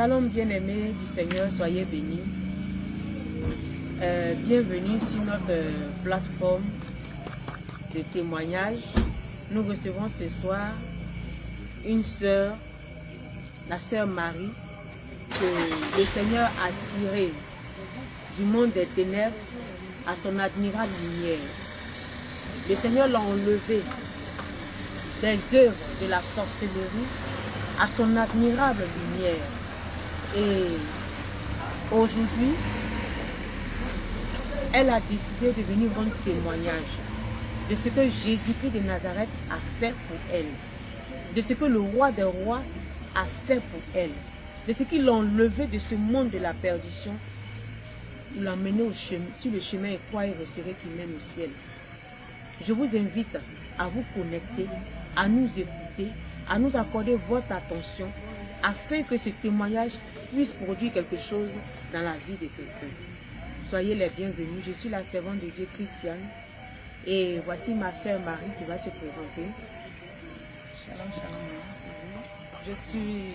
Shalom bien-aimés du Seigneur, soyez bénis. Bienvenue sur notre plateforme de témoignage. Nous recevons ce soir une sœur, la sœur Marie, que le Seigneur a tirée du monde des ténèbres à son admirable lumière. Le Seigneur l'a enlevée des œuvres de la sorcellerie à son admirable lumière. Et aujourd'hui, elle a décidé de venir rendre témoignage de ce que Jésus-Christ de Nazareth a fait pour elle, de ce que le roi des rois a fait pour elle, de ce qu'il l'a enlevé de ce monde de la perdition, il l'a emmené sur le chemin étroit et resserré qui mène au ciel. Je vous invite à vous connecter, à nous écouter, à nous accorder votre attention, afin que ce témoignage puisse produire quelque chose dans la vie de quelqu'un. Soyez les bienvenus. Je suis la servante de Dieu, Christiane, et voici ma sœur Marie qui va se présenter. Shalom, shalom. Je suis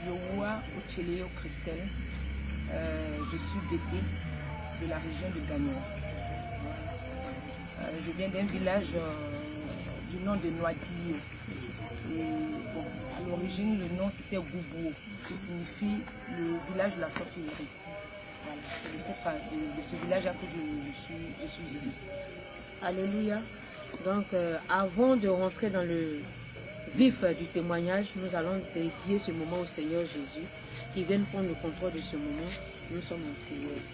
Yowa Ucheleo Christelle. Je suis bébé de la région de Gagnon. Je viens d'un village du nom de Noadillo. Et bon, à l'origine, le nom c'était Goubou, qui signifie le village de la sorcellerie. Voilà, c'est de ce village-là que je suis ici. Alléluia. Donc, avant de rentrer dans le vif du témoignage, nous allons dédier ce moment au Seigneur Jésus, qui vienne prendre le contrôle de ce moment. Nous sommes en prière.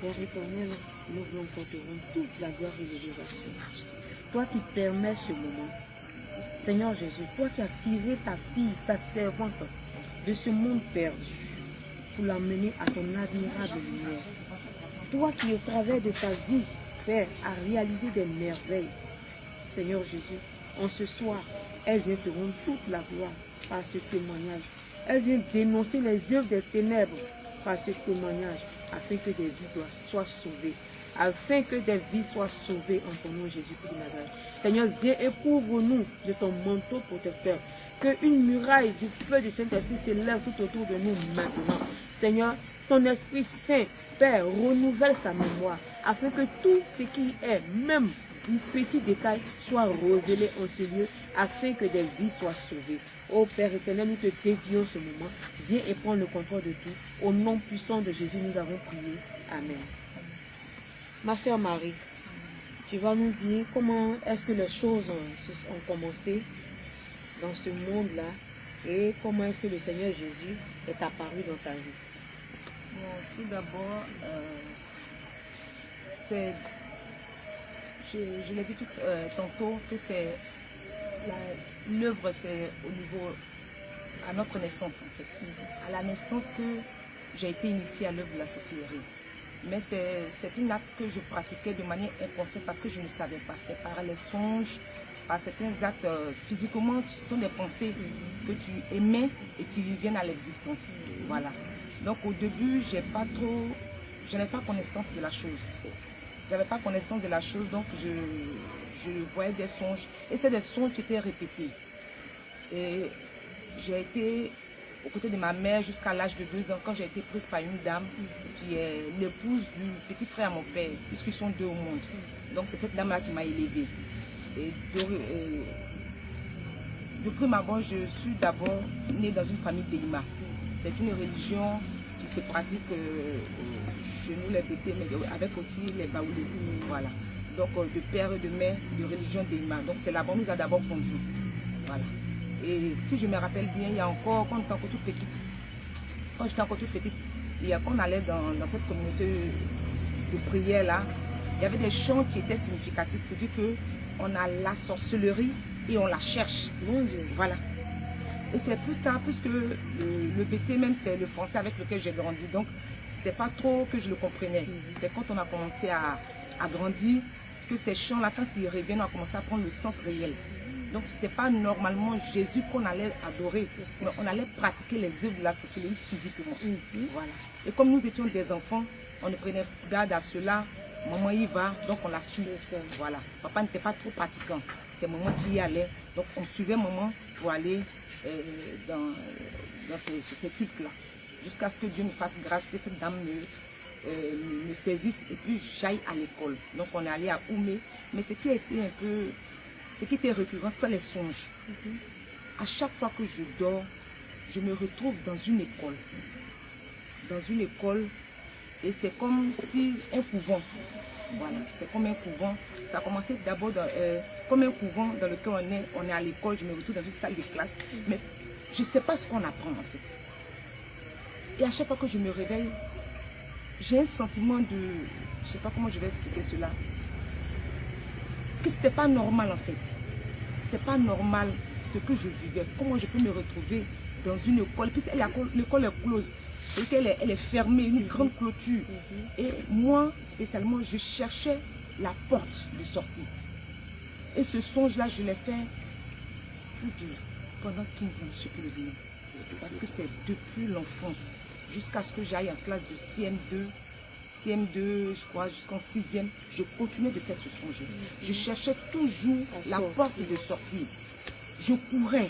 Père éternel, nous vous porterons toute la gloire et l'élévation. Toi qui permets ce moment, Seigneur Jésus, toi qui as tiré ta fille, ta servante de ce monde perdu pour l'emmener à ton admirable lumière. Toi qui, au travers de sa vie, Père, a réalisé des merveilles. Seigneur Jésus, en ce soir, elle vient te rendre toute la gloire par ce témoignage. Elle vient dénoncer les œuvres des ténèbres par ce témoignage, afin que des vies soient sauvées. Afin que des vies soient sauvées en ton nom, Jésus-Christ de Nazareth. Seigneur, viens et couvre-nous de ton manteau protecteur. Qu'une muraille du feu du Saint-Esprit s'élève tout autour de nous maintenant. Seigneur, ton Esprit Saint, Père, renouvelle sa mémoire, afin que tout ce qui est, même un petit détail, soit révélé en ce lieu, afin que des vies soient sauvées. Ô Père éternel, nous te dédions ce moment. Viens et prends le contrôle de tout. Au nom puissant de Jésus, nous avons prié. Amen. Ma sœur Marie, tu vas nous dire comment est-ce que les choses ont commencé dans ce monde-là et comment est-ce que le Seigneur Jésus est apparu dans ta vie. Bon, tout d'abord, je l'ai dit tantôt que c'est l'œuvre, c'est au niveau, à notre naissance en fait. À la naissance que j'ai été initiée à l'œuvre de la sorcellerie. Mais c'est une acte que je pratiquais de manière inconsciente parce que je ne savais pas. C'était par les songes, par certains actes physiquement, ce sont des pensées que tu émets et qui viennent à l'existence. Voilà. Donc au début, je n'avais pas connaissance de la chose. J'avais pas connaissance de la chose, donc je voyais des songes. Et c'était des songes qui étaient répétés. Et j'ai été aux côtés de ma mère jusqu'à l'âge de 2 ans, quand j'ai été prise par une dame qui est l'épouse du petit frère à mon père, puisqu'ils sont 2 au monde. Donc c'est cette dame-là qui m'a élevée. Et de prime abord, je suis d'abord née dans une famille Béima. C'est une religion qui se pratique chez nous les Bété, mais avec aussi les Baoulés. Voilà. Donc de père et de mère de religion Béima. Donc c'est là-bas qu'on nous a d'abord conduits. Voilà. Et si je me rappelle bien, il y a encore, quand j'étais encore toute petite, quand on allait dans cette communauté de prière là, il y avait des chants qui étaient significatifs pour dire qu'on a la sorcellerie et on la cherche. Mon Dieu. Voilà. Et c'est plus tard, puisque le BT même c'est le français avec lequel j'ai grandi, donc c'était pas trop que je le comprenais. C'est quand on a commencé à grandir que ces chants-là, quand ils reviennent, on a commencé à prendre le sens réel. Donc ce n'était pas normalement Jésus qu'on allait adorer, mais on allait pratiquer les œuvres de la sorcellerie physiquement. Voilà. Et comme nous étions des enfants, on ne prenait garde à cela. Maman y va, donc on la suit. Voilà. Papa n'était pas trop pratiquant. C'est maman qui y allait. Donc on suivait maman pour aller dans ces cultes-là. Jusqu'à ce que Dieu me fasse grâce, que cette dame me saisisse et puis j'aille à l'école. Donc on est allé à Oumé. Mais ce qui a été ce qui était récurrent, c'est les songes. À chaque fois que je dors, je me retrouve dans une école. Dans une école, et c'est comme si un couvent. Voilà, c'est comme un couvent. Ça a commencé d'abord comme un couvent dans lequel on est à l'école. Je me retrouve dans une salle de classe. Mais je ne sais pas ce qu'on apprend en fait. Et à chaque fois que je me réveille, j'ai un sentiment de... Je ne sais pas comment je vais expliquer cela. Que ce n'était pas normal en fait. Ce n'était pas normal ce que je vivais. Comment je peux me retrouver dans une école. Puis l'école est close. Elle est fermée, une grande clôture. Et moi, spécialement, je cherchais la porte de sortie. Et ce songe-là, je l'ai fait pendant 15 ans, je ne sais plus le dire. Parce que c'est depuis l'enfance, jusqu'à ce que j'aille en classe de CM2, je crois, jusqu'en 6e, je continuais de faire ce songe. Je cherchais toujours la porte de sortie. Je courais.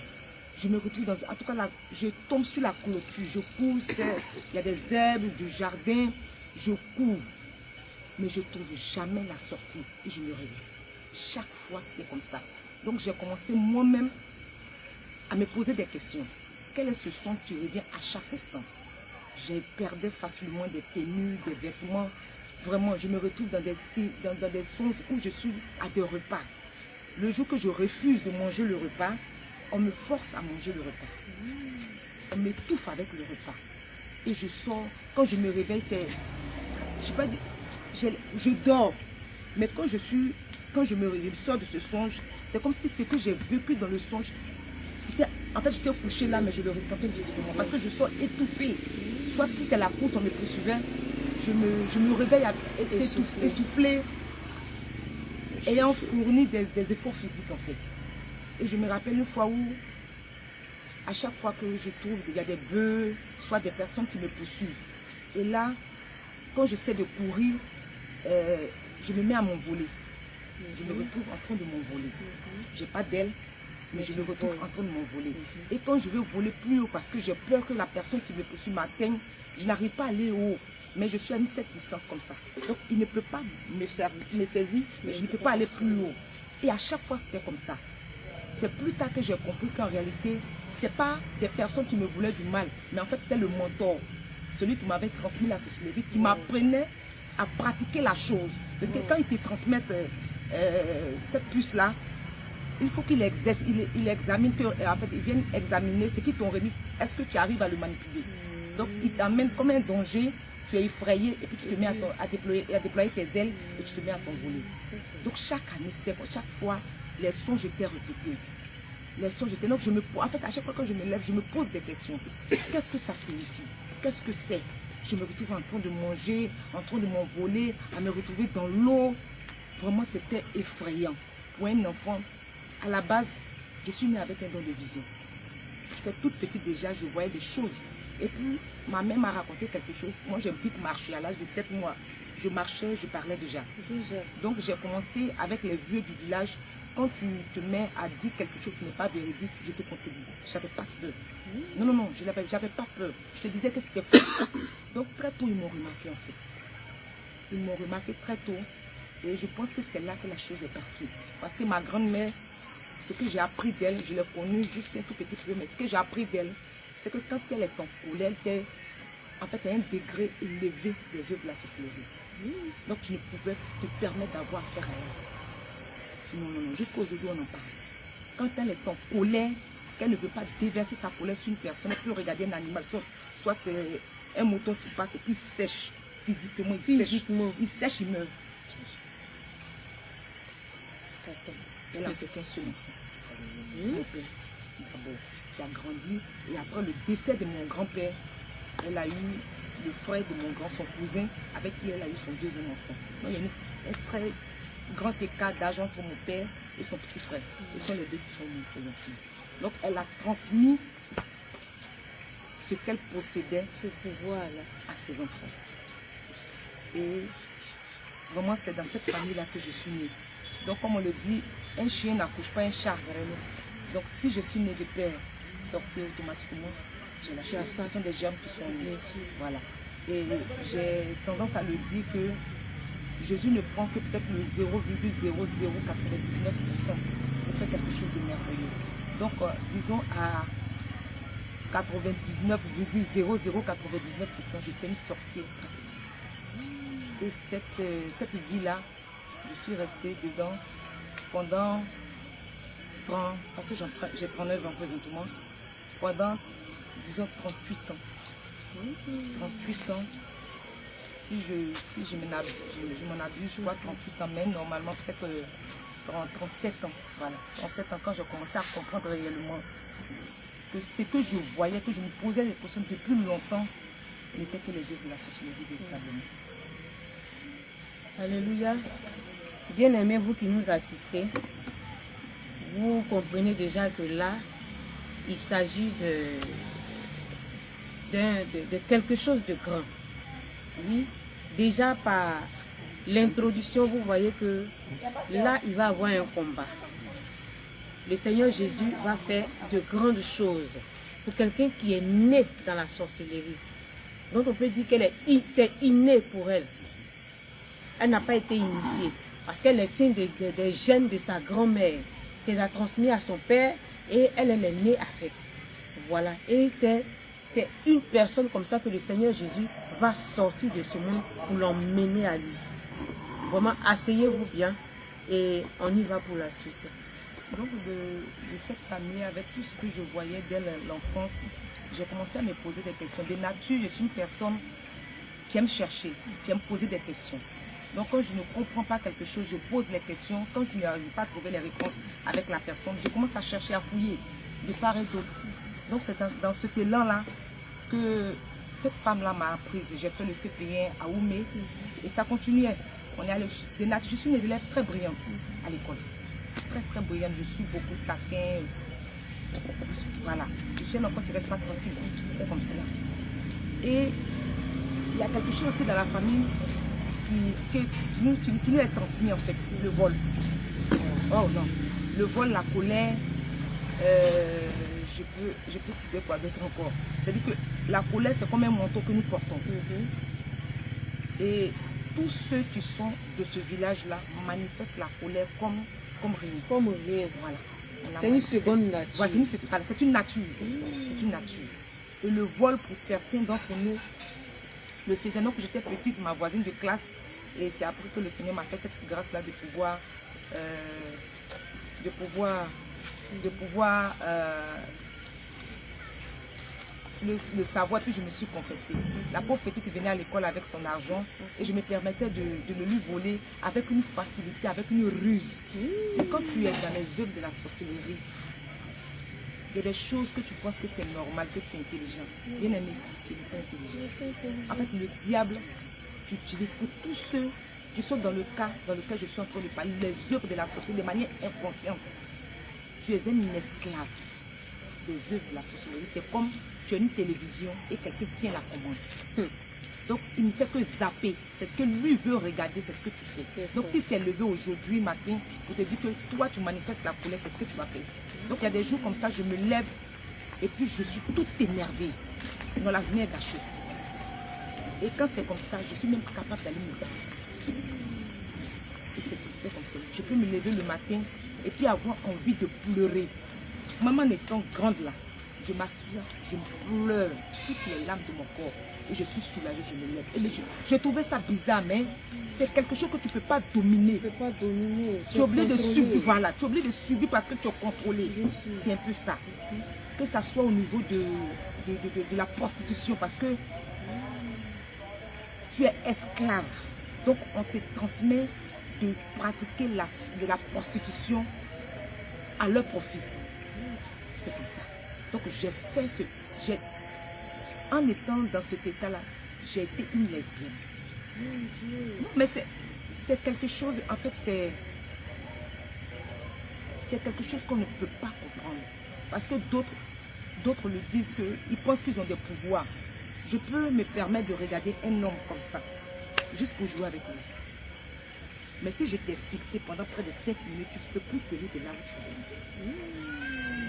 Je me retrouve dans... En tout cas, là, je tombe sur la clôture. Je cours, il y a des herbes, du jardin. Je cours. Mais je ne trouve jamais la sortie. Et je me réveille. Chaque fois, c'était comme ça. Donc, j'ai commencé moi-même à me poser des questions. Quel est ce son qui revient à chaque instant? Je perdais facilement des tenues, des vêtements. Vraiment, je me retrouve dans des songes où je suis à des repas. Le jour que je refuse de manger le repas, on me force à manger le repas. On m'étouffe avec le repas. Et je sors. Quand je me réveille, c'est... Je sais pas, je dors. Mais quand je me réveille, je sors de ce songe, c'est comme si ce que j'ai vécu dans le songe, c'était... En fait, j'étais couchée là, mais je le ressentais physiquement. Parce que je sors étouffée. Soit si c'est la course, on me poursuivait, je me réveille essoufflée, ayant fourni des efforts physiques en fait. Et je me rappelle une fois où, à chaque fois que je trouve, il y a des bœufs, soit des personnes qui me poursuivent. Et là, quand j'essaie de courir, je me mets à m'envoler. Je me retrouve en train de m'envoler. Je n'ai pas d'aile, mais je me retrouve en train de m'envoler. Et quand je veux voler plus haut, parce que j'ai peur que la personne qui me poursuit m'atteigne, je n'arrive pas à aller haut. Mais je suis à une certaine distance comme ça. Donc il ne peut pas me saisir, mais je ne peux pas aller plus haut. Et à chaque fois, c'était comme ça. C'est plus tard que j'ai compris qu'en réalité, ce n'était pas des personnes qui me voulaient du mal, mais en fait, c'était le mentor, celui qui m'avait transmis la sorcellerie, qui m'apprenait à pratiquer la chose. Parce que quand il te transmettent cette puce-là, il faut qu'il exerce, il examine, en fait, il vienne examiner ce qu'ils t'ont remis. Est-ce que tu arrives à le manipuler? Donc, il t'amène comme un danger, tu es effrayé, et puis tu te mets à déployer tes ailes, et tu te mets à t'envoler. Donc, chaque année, chaque fois, les songes étaient répétés. Les songes étaient... Donc, en fait, à chaque fois que je me lève, je me pose des questions. Qu'est-ce que ça signifie? Qu'est-ce que c'est? Je me retrouve en train de manger, en train de m'envoler, à me retrouver dans l'eau. Vraiment, c'était effrayant. Pour un enfant, à la base, je suis née avec un don de vision. J'étais toute petite déjà, je voyais des choses. Et puis, ma mère m'a raconté quelque chose. Moi, j'ai vite marché à l'âge de 7 mois. Je marchais, je parlais déjà. Donc, j'ai commencé avec les vieux du village. Quand tu te mets à dire quelque chose qui n'est pas véridique, je te contredis. Je n'avais pas peur. Non, je n'avais pas peur. Je te disais que c'était faux. Donc, très tôt, ils m'ont remarqué en fait. Ils m'ont remarqué très tôt. Et je pense que c'est là que la chose est partie. Parce que ma grand-mère, ce que j'ai appris d'elle, je l'ai connue juste un tout petit peu, mais ce que j'ai appris d'elle, c'est que quand elle est en colère, elle était en fait à un degré élevé des yeux de la sorcellerie. Donc, tu ne pouvais te permettre d'avoir affaire à elle. Non. Jusqu'aujourd'hui, on en parle. Quand elle est en colère, qu'elle ne veut pas déverser sa colère sur une personne, elle peut regarder un animal, soit un mouton qui passe et puis il sèche physiquement, il sèche, il meurt. Elle a fait qu'un seul enfant. Qui a grandi. Et après le décès de mon grand-père, elle a eu le frère de mon son cousin, avec qui elle a eu son deuxième enfant. Donc il y a un très grand écart d'âge entre mon père et son petit frère. Ce sont les deux qui sont mes enfants. Donc elle a transmis ce qu'elle possédait, ce pouvoir-là, à ses enfants. Et vraiment, c'est dans cette famille-là que je suis née. Donc, comme on le dit, un chien n'accouche pas un chat. Donc, si je suis née de père sorcier, automatiquement, j'ai de la Tu as chose. ça. Ce sont des germes qui sont Bien nés. sûr. Voilà. Et j'ai tendance à le dire que Jésus ne prend que peut-être le 0,0099% pour faire quelque chose de merveilleux. Donc, disons à 99,0099%, j'étais une sorcière. Et cette vie-là, je suis restée dedans pendant 30, parce que j'ai 39 ans présentement, pendant, disons, 38 ans. 38 ans. Si je m'en abuse, je vois 38 ans, mais normalement peut-être 37 ans. Voilà, 37 ans quand j'ai commencé à comprendre réellement que ce que je voyais, que je me posais des questions depuis longtemps, n'était que les œuvres de la sorcellerie véritablement. Alléluia. Bien-aimés, vous qui nous assistez, vous comprenez déjà que là, il s'agit de quelque chose de grand. Oui, déjà par l'introduction, vous voyez que là, il va avoir un combat. Le Seigneur Jésus va faire de grandes choses pour quelqu'un qui est né dans la sorcellerie. Donc on peut dire que c'est inné pour elle. Elle n'a pas été initiée parce qu'elle est tient des gènes de sa grand-mère qu'elle a transmis à son père et elle est née avec. Voilà. Et c'est une personne comme ça que le Seigneur Jésus va sortir de ce monde pour l'emmener à lui. Vraiment, asseyez-vous bien et on y va pour la suite. Donc de cette famille, avec tout ce que je voyais dès l'enfance, j'ai commencé à me poser des questions. De nature, je suis une personne qui aime chercher, qui aime poser des questions. Donc quand je ne comprends pas quelque chose, je pose les questions. Quand je n'arrive pas à trouver les réponses avec la personne, je commence à chercher, à fouiller de part et d'autre. Donc c'est dans ce élan-là que cette femme-là m'a apprise. J'ai fait le CP1 à Oumé et ça continuait. On est allé, je suis une élève très brillante à l'école. Très très brillante, je suis beaucoup taquin. Voilà, je suis un enfant qui ne reste pas tranquille. C'était comme cela. Et il y a quelque chose aussi dans la famille qui nous est transmis en fait, le vol. Oh non, le vol, la colère, je peux citer quoi d'autre encore. C'est-à-dire que la colère, c'est comme un manteau que nous portons. Et tous ceux qui sont de ce village-là manifestent la colère comme rien. Comme rien. Voilà. C'est une seconde nature. Voilà, c'est une nature. C'est une nature. Et le vol, pour certains d'entre nous, le faisait. Donc j'étais petite, ma voisine de classe, et c'est après que le Seigneur m'a fait cette grâce-là de pouvoir le savoir, puis je me suis confessée. La pauvre petite venait à l'école avec son argent et je me permettais de le lui voler avec une facilité, avec une ruse. C'est quand tu es dans les œuvres de la sorcellerie, il y a des choses que tu penses que c'est normal, que tu es intelligent. Bien aimé, tu n'es pas intelligent. En fait, le diable, tu utilises pour tous ceux qui sont dans le cas dans lequel je suis en train de parler, les œuvres de la sorcellerie de manière inconsciente. Tu es une esclave des œuvres de la sorcellerie. C'est comme tu as une télévision et quelqu'un tient la commande. Donc il ne fait que zapper. C'est ce que lui veut regarder, c'est ce que tu fais. Donc si c'est levé aujourd'hui matin, pour te dire que toi tu manifestes la colère, c'est ce que tu vas faire. Donc il y a des jours comme ça, je me lève et puis je suis toute énervée. Non, la journée est gâchée. Et quand c'est comme ça, je suis même capable d'aller me battre. Et c'est comme ça. Je peux me lever le matin et puis avoir envie de pleurer. Maman étant grande là, je m'assure, je pleure toutes les larmes de mon corps. Et je suis soulagée, je me lève. Et je trouvais ça bizarre, mais c'est quelque chose que tu ne peux pas dominer. Tu ne peux pas dominer. Tu es obligé de subir, voilà. Tu es obligé de subir parce que tu es contrôlé. C'est un peu ça. Que ça soit au niveau de la prostitution, parce que tu es esclave. Donc on te transmet de pratiquer de la prostitution à leur profit. C'est comme ça. Donc j'ai fait en étant dans cet état-là, j'ai été une lesbienne. Mais c'est quelque chose, en fait, c'est quelque chose qu'on ne peut pas comprendre. Parce que d'autres le disent qu'ils pensent qu'ils ont des pouvoirs. Je peux me permettre de regarder un homme comme ça, juste pour jouer avec lui. Mais si je t'ai fixé pendant près de 5 minutes, tu ne peux plus tenir de larmes.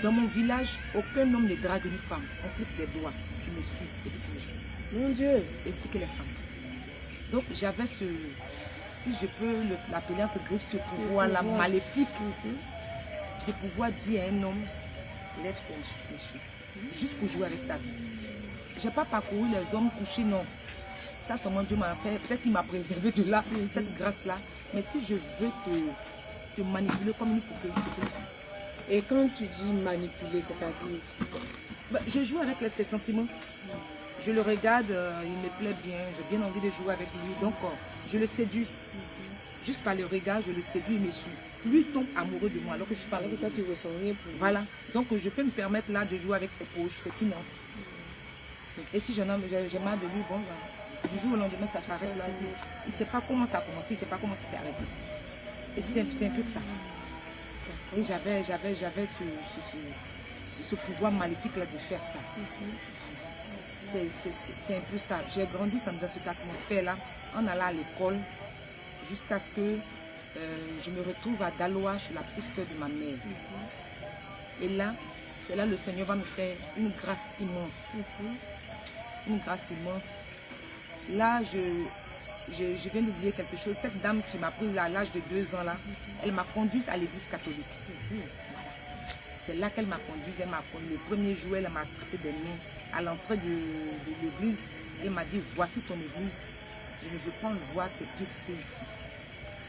Dans mon village, aucun homme ne drague une femme. On clique des doigts. Tu me suis, et puis tu me suis. Mon Dieu. Ainsi que les femmes. Donc j'avais ce, si je peux l'appeler entre griffes, ce pouvoir-là maléfique de pouvoir dire à un homme, lève-toi, je suis. Juste pour jouer avec ta vie. Je n'ai pas parcouru les hommes couchés, non. Ça, seulement Dieu m'a fait. Peut-être qu'il m'a préservé de là, cette grâce-là. Mais si je veux te manipuler comme une poupée, je peux le faire. Et quand tu dis manipuler, c'est-à-dire Je joue avec ses sentiments. Je le regarde, il me plaît bien, j'ai bien envie de jouer avec lui. Donc, je le séduis. Juste par le regard, je le séduis, il me suit. Lui tombe amoureux de moi alors que je suis pas avec toi, tu ressens rien pour lui. Voilà. Donc, je peux me permettre là de jouer avec ses poches, ses finances. Et si j'ai marre de lui, bon, du jour au lendemain, ça s'arrête là. Il ne sait pas comment ça a commencé, il ne sait pas comment ça s'est arrêté. Et c'est un peu ça. Et j'avais ce pouvoir maléfique là de faire ça. C'est un peu ça. J'ai grandi dans cette atmosphère-là, en allant à l'école, jusqu'à ce que je me retrouve à Daloa, chez la petite soeur de ma mère. Et là, c'est là le Seigneur va me faire une grâce immense. Une grâce immense. Là, je viens d'oublier quelque chose. Cette dame qui m'a pris à l'âge de 2 ans, là, elle m'a conduite à l'église catholique. Voilà. C'est là qu'elle m'a conduite. Le premier jour, elle m'a attrapé des mains à l'entrée de l'église. Elle m'a dit, voici ton église. Je ne veux pas le voir tes pieds ici.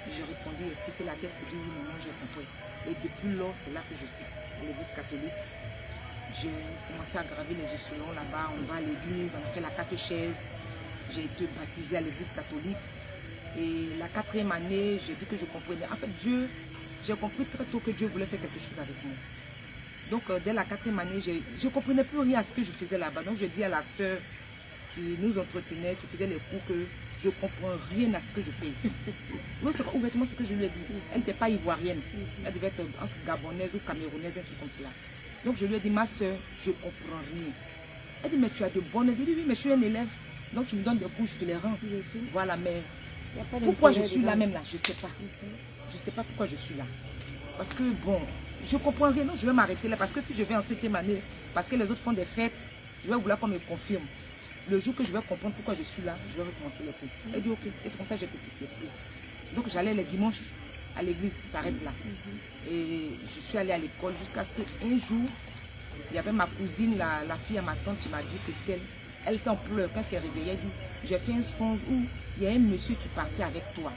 J'ai répondu, est-ce que c'est laquelle que j'ai dit, non, j'ai compris. Et depuis lors, c'est là que je suis, à l'église catholique. J'ai commencé à graver les échelons là-bas. On va à l'église, on a fait la catéchèse. J'ai été baptisée à l'église catholique. Et la 4e année, j'ai dit que je comprenais. En fait, j'ai compris très tôt que Dieu voulait faire quelque chose avec moi. Donc, dès la 4e année, je ne comprenais plus rien à ce que je faisais là-bas. Donc, je dis à la sœur qui nous entretenait, qui faisait les cours, que je ne comprends rien à ce que je fais ici. Oui, c'est ouvertement ce que je lui ai dit. Elle n'était pas ivoirienne. Elle devait être entre gabonaise ou camerounaise, un truc comme cela. Donc, je lui ai dit, ma sœur, je ne comprends rien. Elle dit, mais tu as de bonnes... Elle dit, oui, mais je suis un élève. Donc, tu me donnes des cours, je te les rends. Voilà, mais pourquoi je suis là même là, je ne sais pas. Je ne sais pas pourquoi je suis là. Parce que, bon, je ne comprends rien. Donc, je vais m'arrêter là. Parce que si je vais en 7e année, parce que les autres font des fêtes, je vais vouloir qu'on me confirme. Le jour que je vais comprendre pourquoi je suis là, je vais recommencer les cours. Elle dit, ok. Et c'est comme ça que j'ai fait les cours. Donc, j'allais les dimanches à l'église, ça s'arrête là. Et je suis allée à l'école jusqu'à ce qu'un jour, il y avait ma cousine, la fille à ma tante, qui m'a dit, Christelle, elle était en pleurs quand elle s'est réveillée. Elle dit, j'ai fait un songe où il y a un monsieur qui partait avec toi.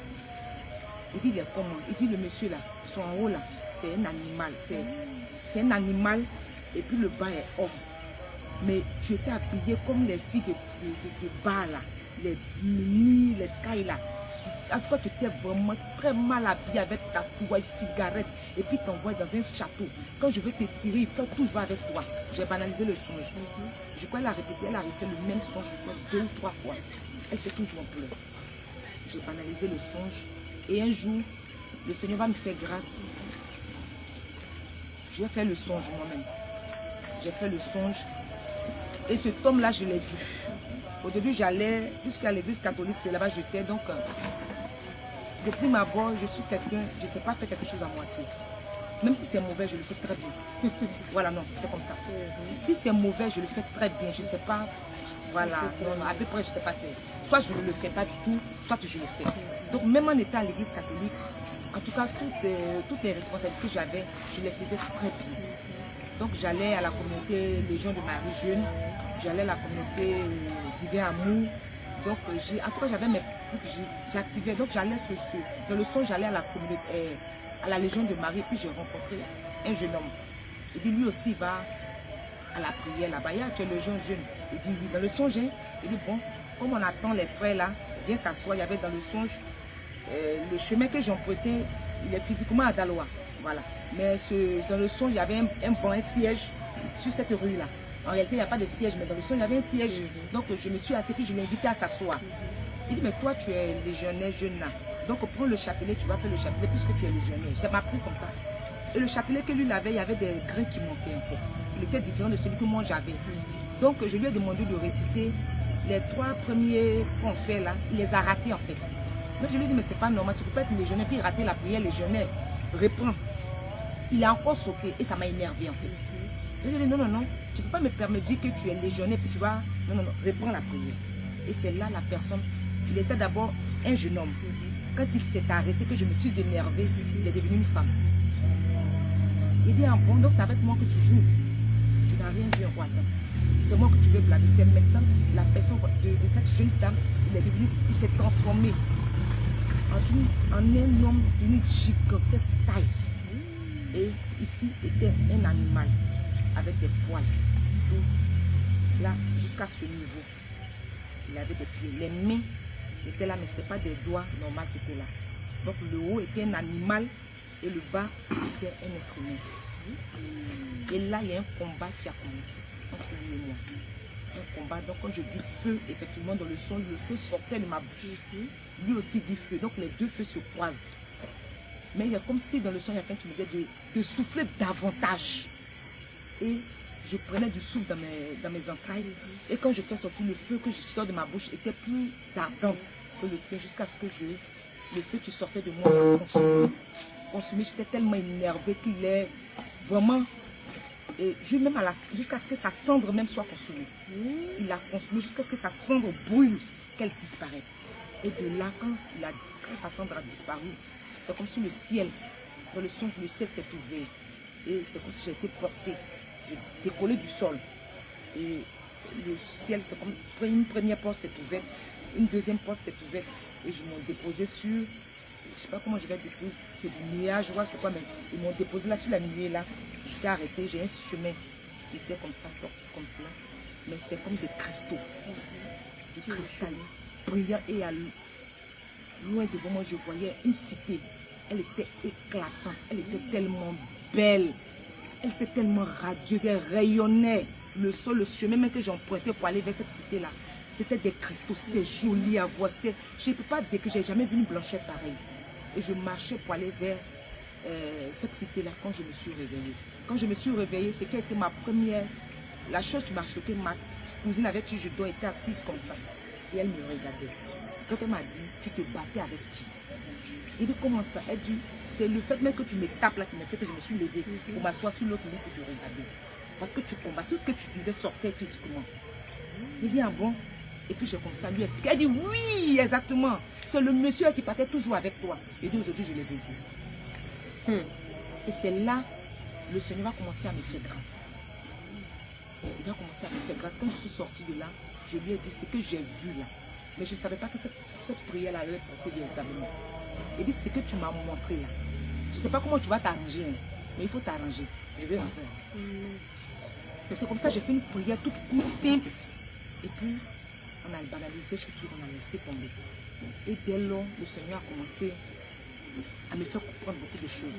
Il dit, il est comment? Il dit, le monsieur là, son en haut là, c'est un animal. C'est un animal et puis le bas est homme. Mais tu étais habillée comme les filles de bas là, les mini, les sky là. En tout cas, tu étais vraiment très mal habillée avec ta toile, cigarette, et puis t'envoies dans un château. Quand je veux te tirer, il faut toujours avec toi. J'ai banalisé le songe. Je crois qu'elle a répété le même songe 2 ou 3 fois. Elle fait toujours en pleurs. J'ai banalisé le songe. Et un jour, le Seigneur va me faire grâce. Je vais faire le songe moi-même. J'ai fait le songe. Et ce tome-là, je l'ai vu. Au début, j'allais jusqu'à l'église catholique, c'est là-bas j'étais. Donc, depuis ma voix, je suis quelqu'un, je ne sais pas faire quelque chose à moitié. Même si c'est mauvais, je le fais très bien. Voilà, non, c'est comme ça. Si c'est mauvais, je le fais très bien. Je ne sais pas, voilà, non, à peu près, je ne sais pas faire. Soit je ne le fais pas du tout, soit je le fais. Donc, même en étant à l'église catholique, en tout cas, toutes les responsabilités que j'avais, je les faisais très bien. Donc, j'allais à la communauté Légion de Marie Jeune, j'allais à la communauté Divin Amour. Donc, en tout cas, j'avais mes trucs, j'activais. Donc, j'allais dans le son, j'allais à la communauté, à la Légion de Marie, puis j'ai rencontré un jeune homme. Il dit, lui aussi, il va à la prière là-bas. Il y a que le jeune. Il dit, oui, dans le songe, il dit, bon, comme on attend les frères là, viens t'asseoir. Il y avait dans le songe, le chemin que j'ai emprunté, il est physiquement à Daloa. Voilà. Mais dans le son, il y avait un banc, un siège sur cette rue-là. En réalité, il n'y a pas de siège, mais dans le son, il y avait un siège. Donc, je me suis assise, puis je l'ai invité à s'asseoir. Il dit, mais toi, tu es légionnaire jeune là. Donc, prends le chapelet, tu vas faire le chapelet puisque tu es légionnaire. Ça m'a pris comme ça. Et le chapelet que lui avait, il y avait des grains qui manquaient en fait. Il était différent de celui que moi j'avais. Donc, je lui ai demandé de réciter les 3 premiers qu'on fait là. Il les a ratés en fait. Donc, je lui ai dit, mais c'est pas normal, tu ne peux pas être légionnaire puis rater la prière légionnaire. Reprends. Il a encore sauté et ça m'a énervé en fait. Je lui ai dit, non, tu ne peux pas me permettre de dire que tu es légionnaire, puis tu vas, non, reprends la prière. Et c'est là la personne, il était d'abord un jeune homme. Quand il s'est arrêté, que je me suis énervée, il est devenu une femme. Il dit, bon, donc c'est avec moi que tu joues. Tu n'as rien dit au roi. C'est moi que tu veux blâmer. C'est maintenant la personne de cette jeune dame, il s'est transformé en un homme d'une gigantesque taille. Et ici était un animal avec des poils. Tout là, jusqu'à ce niveau. Il avait des pieds. Les mains étaient là, mais ce n'était pas des doigts normaux qui étaient là. Donc le haut était un animal et le bas était un être humain. Et là, il y a un combat qui a commencé entre lui et moi. Un combat. Donc quand je dis feu, effectivement, dans le son, le feu sortait de ma bouche. Lui aussi dit feu. Donc les deux feux se croisent. Mais il y a comme si dans le son, il y a quelqu'un qui me disait de souffler davantage. Et je prenais du souffle dans mes entrailles. Et quand je fais sortir le feu que je sors de ma bouche, était plus ardente que le tien, jusqu'à ce que le feu qui sortait de moi m'a consumé. J'étais tellement énervée qu'il est vraiment, jusqu'à ce que sa cendre même soit consumée. Il a consumé jusqu'à ce que sa cendre brûle, qu'elle disparaisse. Et de là, quand sa cendre a disparu, c'est comme si le ciel, dans le songe, le ciel s'est ouvert. Et c'est comme si j'ai été portée, j'ai décollé du sol. Et le ciel, c'est comme une première porte s'est ouverte, une deuxième porte s'est ouverte. Et je m'en déposé sur, je ne sais pas comment je vais déposer, c'est du nuage, je vois c'est quoi, mais ils m'ont déposé là sur la nuée là. J'étais arrêtée, j'ai un chemin qui était comme ça, comme cela. Mais c'est comme des cristaux, des cristaux brillants. Et à loin devant moi, je voyais une cité. Elle était éclatante, elle était tellement belle, elle était tellement radieuse, elle rayonnait. Le sol, le chemin même que j'empruntais pour aller vers cette cité-là, c'était des cristaux, c'était joli à voir. Je ne peux pas dire que j'ai jamais vu une blanchette pareille. Et je marchais pour aller vers cette cité-là quand je me suis réveillée. Quand je me suis réveillée, c'était ma première, la chose qui m'a choquée, ma cousine avec qui je dois était assise comme ça. Et elle me regardait. Donc elle m'a dit, tu te battais avec qui? Il dit, comment ça? Elle dit, c'est le fait même que tu me tapes là qui m'a fait que je me suis levée pour m'asseoir sur l'autre lit pour te regarder. Parce que tu combats, tout ce que tu disais sortait physiquement. Il dit, ah bon? Et puis j'ai comme ça lui expliqué. Elle dit, oui, exactement. C'est le monsieur qui partait toujours avec toi. Et dit, aujourd'hui, je l'ai vécu. Et c'est là, le Seigneur va commencer à me faire grâce. Il va commencer à me faire grâce. Quand je suis sortie de là, je lui ai dit, ce que j'ai vu là. Mais je ne savais pas que cette prière-là allait porter véritablement. Il dit, ce que tu m'as montré là. Je ne sais pas comment tu vas t'arranger, hein, mais il faut t'arranger. Je vais en faire. Et c'est comme ça que j'ai fait une prière toute simple. Et puis, on a banalisé, on a laissé tomber. Et dès lors, le Seigneur a commencé à me faire comprendre beaucoup de choses.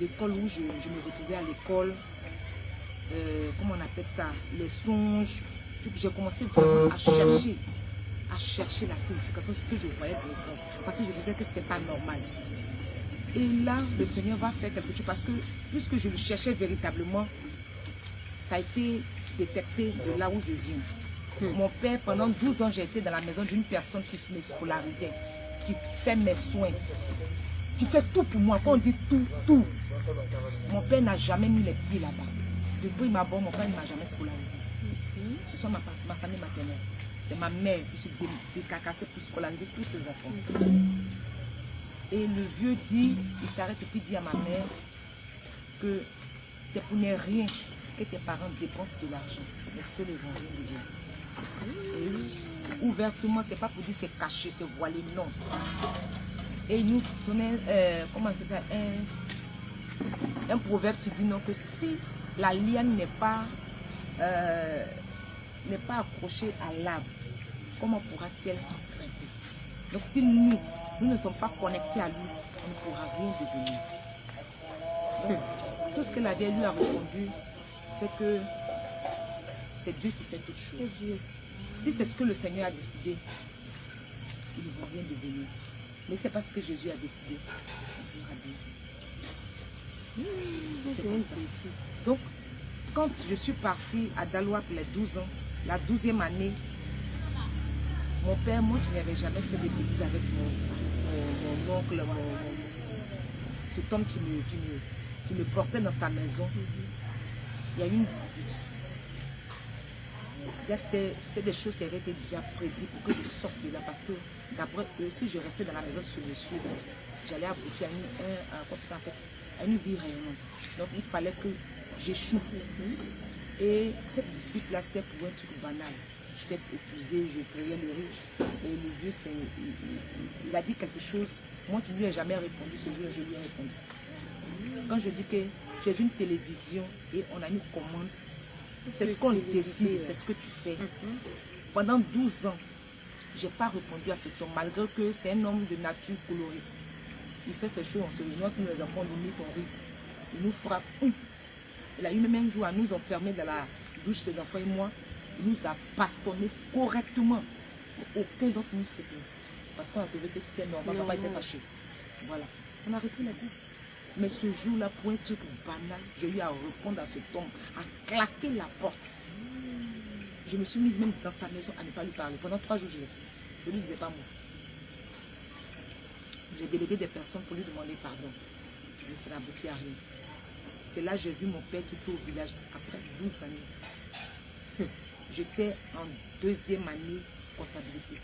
L'école où je me retrouvais à l'école, comment on appelle ça, les songes. J'ai commencé vraiment à chercher la signification de ce que je voyais dans les songes. Parce que je disais que ce n'était pas normal. Et là, le Seigneur va faire quelque chose parce que puisque je le cherchais véritablement, ça a été détecté de là où je viens. Mon père, pendant 12 ans, j'ai été dans la maison d'une personne qui me scolarisait, qui fait mes soins, qui fait tout pour moi. Quand on dit tout, tout. Mon père n'a jamais mis les pieds là-bas. Depuis ma bonne, mon père ne m'a jamais scolarisé. Ce sont ma famille maternelle. C'est ma mère qui se décacassait pour scolariser tous ses enfants. Et le vieux dit, il s'arrête et puis dit à ma mère que c'est pour ne rien que tes parents dépensent de l'argent. Mais seul l'évangile de Dieu. Et ouvertement, c'est pas pour dire c'est caché, c'est voilé, non. Et il nous donnait, comment on dit ça, un proverbe qui dit non, que si la liane n'est pas accrochée à l'arbre, comment pourra-t-elle grimper? Donc si nous ne sommes pas connectés à lui, on ne pourra rien devenir. Donc, tout ce que la vieille lui a répondu, c'est que c'est Dieu qui fait toutes choses. Si c'est ce que le Seigneur a décidé, il ne va rien devenir. Mais c'est parce que Jésus a décidé. Donc, quand je suis partie à Daloa pour les 12 ans, la 12e année, mon père, moi qui n'avais jamais fait des bêtises avec mon oncle, cet homme qui me portait dans sa maison, il y a eu une dispute. C'était des choses qui avaient été déjà prédites pour que je sorte de là. Parce que d'après eux, si je restais dans la maison de ce monsieur, j'allais aboutir à une vie rayonnante. Donc il fallait que j'échoue. Et cette dispute-là, c'était pour un truc banal. J'étais épuisée, je criais le riche. Et le vieux, il a dit quelque chose. Moi, tu ne lui as jamais répondu. Ce jour, je lui ai répondu. Quand je dis que tu es une télévision et on a une commande, c'est ce qu'on décide, c'est ce que tu fais. Pendant 12 ans, je n'ai pas répondu à cet homme, malgré que c'est un homme de nature colorée. Il fait ces choses, on se réunit, tous les enfants limite, on rit. Il nous frappe. Il a eu même un jour à nous enfermer dans la douche, ses enfants et moi. Il nous a bastonné correctement. Aucun d'entre nous s'est plaint. Parce qu'on a trouvé que c'était normal, papa était fâché. Voilà. On a arrêté la vie. Mais ce jour-là, pour un truc banal, j'ai eu à répondre à ce homme, à claquer la porte. Je me suis mise même dans sa maison à ne pas lui parler. Pendant 3 jours, je l'ai fait. Je ne lui disais pas moi. J'ai délégué des personnes pour lui demander pardon. Mais ça n'a abouti à rien. C'est là que j'ai vu mon père quitter au village après 12 années. J'étais en 2e année comptabilité.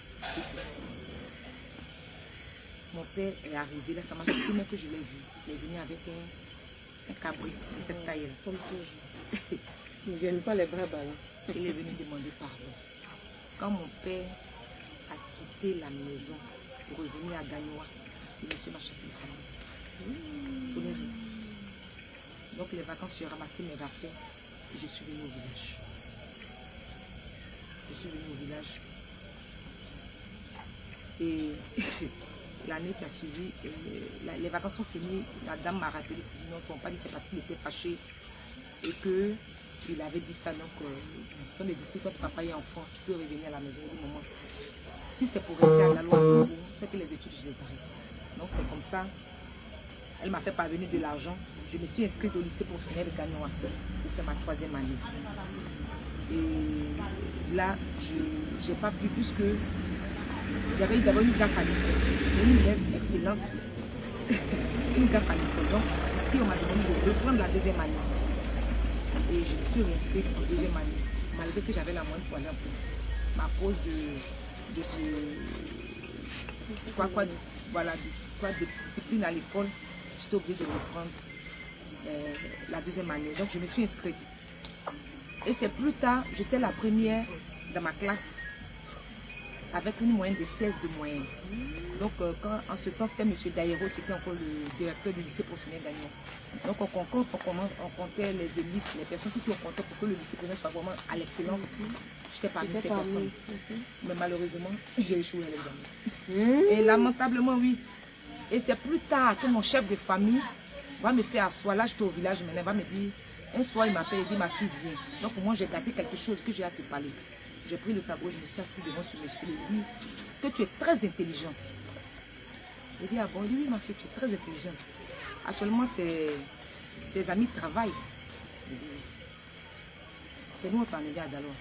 Mon père est arrivé là, ça m'a surpris que je l'ai vu. Il est venu avec un cabri de cette taille-là. Comme toujours. Ils ne viennent pas les bras ballants. Il est venu demander pardon. Quand mon père a quitté la maison pour revenir à Gagnoa, le monsieur m'a chassé de sa maison. Pour les rires. Donc les vacances, j'ai ramassé mes affaires et je suis venue au village. Je suis venue au village. Et l'année qui a suivi, les vacances sont finies, la dame m'a rappelé, non, ton père dit c'est parce qu'il était fâché et qu'il avait dit ça, donc ce sont des disputes entre papa et enfant, tu peux revenir à la maison du moment. Si c'est pour rester à la loi, c'est que les études, je les arrête. Donc c'est comme ça, elle m'a fait parvenir de l'argent, je me suis inscrite au lycée professionnel de Gagnoa, c'est ma 3e année. Et là, je n'ai pas pu puisque j'avais eu d'abord une gaffe à l'école, une élève excellente, une gaffe à l'école. Donc ici, on m'a demandé de reprendre la 2e année. Et je me suis réinscrite en 2e année, malgré que j'avais la moyenne pour aller en plus. À cause de de discipline à l'école, j'étais obligée de reprendre la 2e année. Donc je me suis inscrite. Et c'est plus tard, j'étais la première dans ma classe avec une moyenne de 16 de moyenne. Donc en ce temps, c'était M. Daïro qui était encore le directeur du lycée professionnel d'Agnon. Donc on comptait les élites, les personnes qui ont compté pour que le lycée professionnel soit vraiment à l'excellence. J'étais parmi ces personnes. Mais malheureusement, j'ai échoué à l'examen. Et lamentablement, oui. Et c'est plus tard que mon chef de famille va me faire asseoir. Là, j'étais au village, maintenant, il va me dire, un soir, il m'appelle et dit, ma fille, viens. Donc moi, j'ai gâté quelque chose que j'ai à te parler. J'ai pris le tableau, je me suis assise devant ce monsieur. Il dit que tu es très intelligente. J'ai dit, ah bon, il dit, oui, ma fille, tu es très intelligente. Actuellement, tes amis travaillent. C'est nous, on t'en est à Daloa.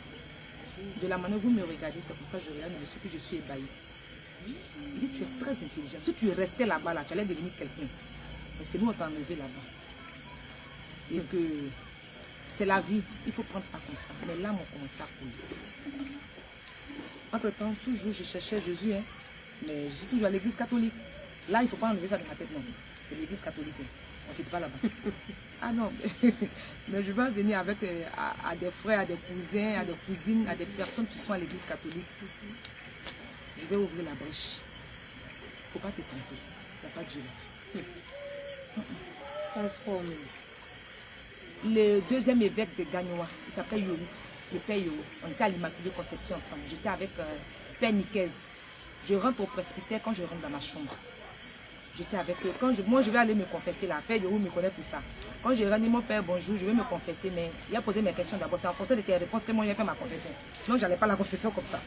De la manière où vous me regardez, c'est pour ça que je regarde, mais que je suis ébahie. Il dit, tu es très intelligent. Si tu restais là-bas, là, tu allais devenir quelqu'un. Mais c'est nous, on t'a enlevé là-bas. Et que c'est la vie, il faut prendre ça comme ça. Mais là, on commence à couler. Entre-temps, toujours, je cherchais Jésus, hein, mais je suis toujours à l'église catholique. Là, il ne faut pas enlever ça de ma tête, non. C'est l'église catholique. On ne fait pas là-bas. Ah non, mais je vais venir avec à des frères, à des cousins, à des cousines, à des personnes qui sont à l'église catholique. Je vais ouvrir la brèche. Il ne faut pas te tromper. Il n'y a pas de Dieu là. Le 2e évêque de Gagnoa, il s'appelle Yoru, le père Yoru. On était à l'Immaculée Conception ensemble. J'étais avec Père Nicaise. Je rentre au presbytère quand je rentre dans ma chambre. J'étais avec eux. Moi, je vais aller me confesser là. Père Yoru me connaît pour ça. Quand je rentre, mon père, bonjour, je vais me confesser, mais il a posé mes questions d'abord. C'est en fonction de tes réponses que moi, j'ai fait ma confession. Donc, je n'allais pas la confession comme ça.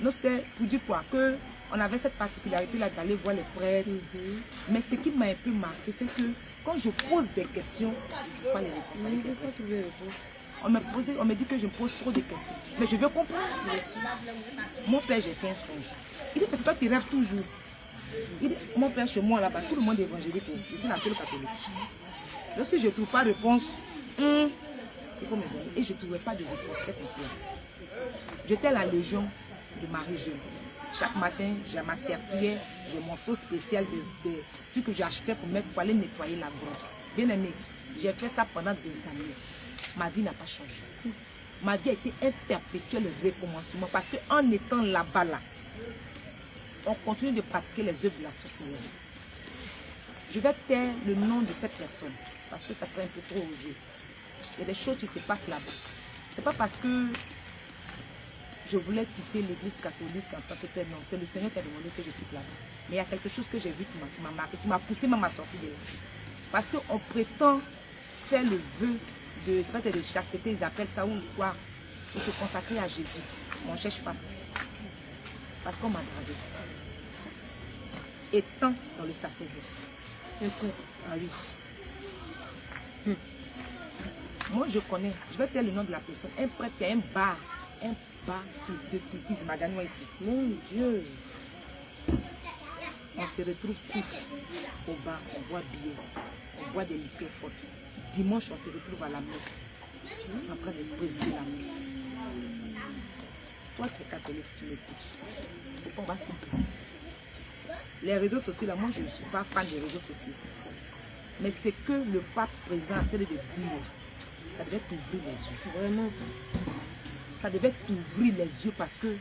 Donc, c'était pour dire quoi? On avait cette particularité-là d'aller voir les prêtres. Mais ce qui m'a un peu marqué, c'est que quand je pose des questions, je ne peux pas les réponses. On me dit que je me pose trop de questions. Mais je veux comprendre. Mon père, j'ai fait un songe. Il dit, c'est toi qui rêves toujours. Il dit, mon père, chez moi, là-bas, tout le monde est évangélique. Je suis la seule catholique. Donc, si je ne trouve pas de réponse, Il faut me donner. Et je ne trouvais pas de réponse. C'était sincère. J'étais la légion de Marie Jeune. Chaque matin, j'ai ma serpillière, j'ai mon seau spécial de trucs que j'ai acheté pour aller nettoyer la grotte. Bien aimé, j'ai fait ça pendant des années. Ma vie n'a pas changé. Ma vie a été un perpétuel recommencement parce qu'en étant là-bas, on continue de pratiquer les œuvres de la sorcellerie. Je vais taire le nom de cette personne parce que ça serait un peu trop osé. Il y a des choses qui se passent là-bas. Ce n'est pas parce que je voulais quitter l'église catholique en tant que tel, non. C'est le Seigneur qui a demandé que je quitte là-bas. Mais il y a quelque chose que j'ai vu qui m'a marqué, qui m'a poussé même à sortir de là. Parce qu'on prétend faire le vœu de chasteté, ils appellent ça ou quoi, pour se consacrer à Jésus. On ne cherche pas. Parce qu'on m'a gradé. Étant dans le sacerdoce. Ah oui. Moi je connais, je vais faire le nom de la personne, un prêtre qui a un bar de spiritisme à Gagnois ici. Mon Dieu. On se retrouve tous au bar, on boit bien, on boit des liqueurs fortes. Dimanche, on se retrouve à la messe, en train de présider la messe. Toi qui es catholique, tu m'écoutes. Pourquoi on va s'y. Les réseaux sociaux, là, moi je ne suis pas fan des réseaux sociaux. Mais c'est que le pape présent a train de dire, ça devait t'ouvrir les yeux. Vraiment. Ça devait t'ouvrir les yeux parce que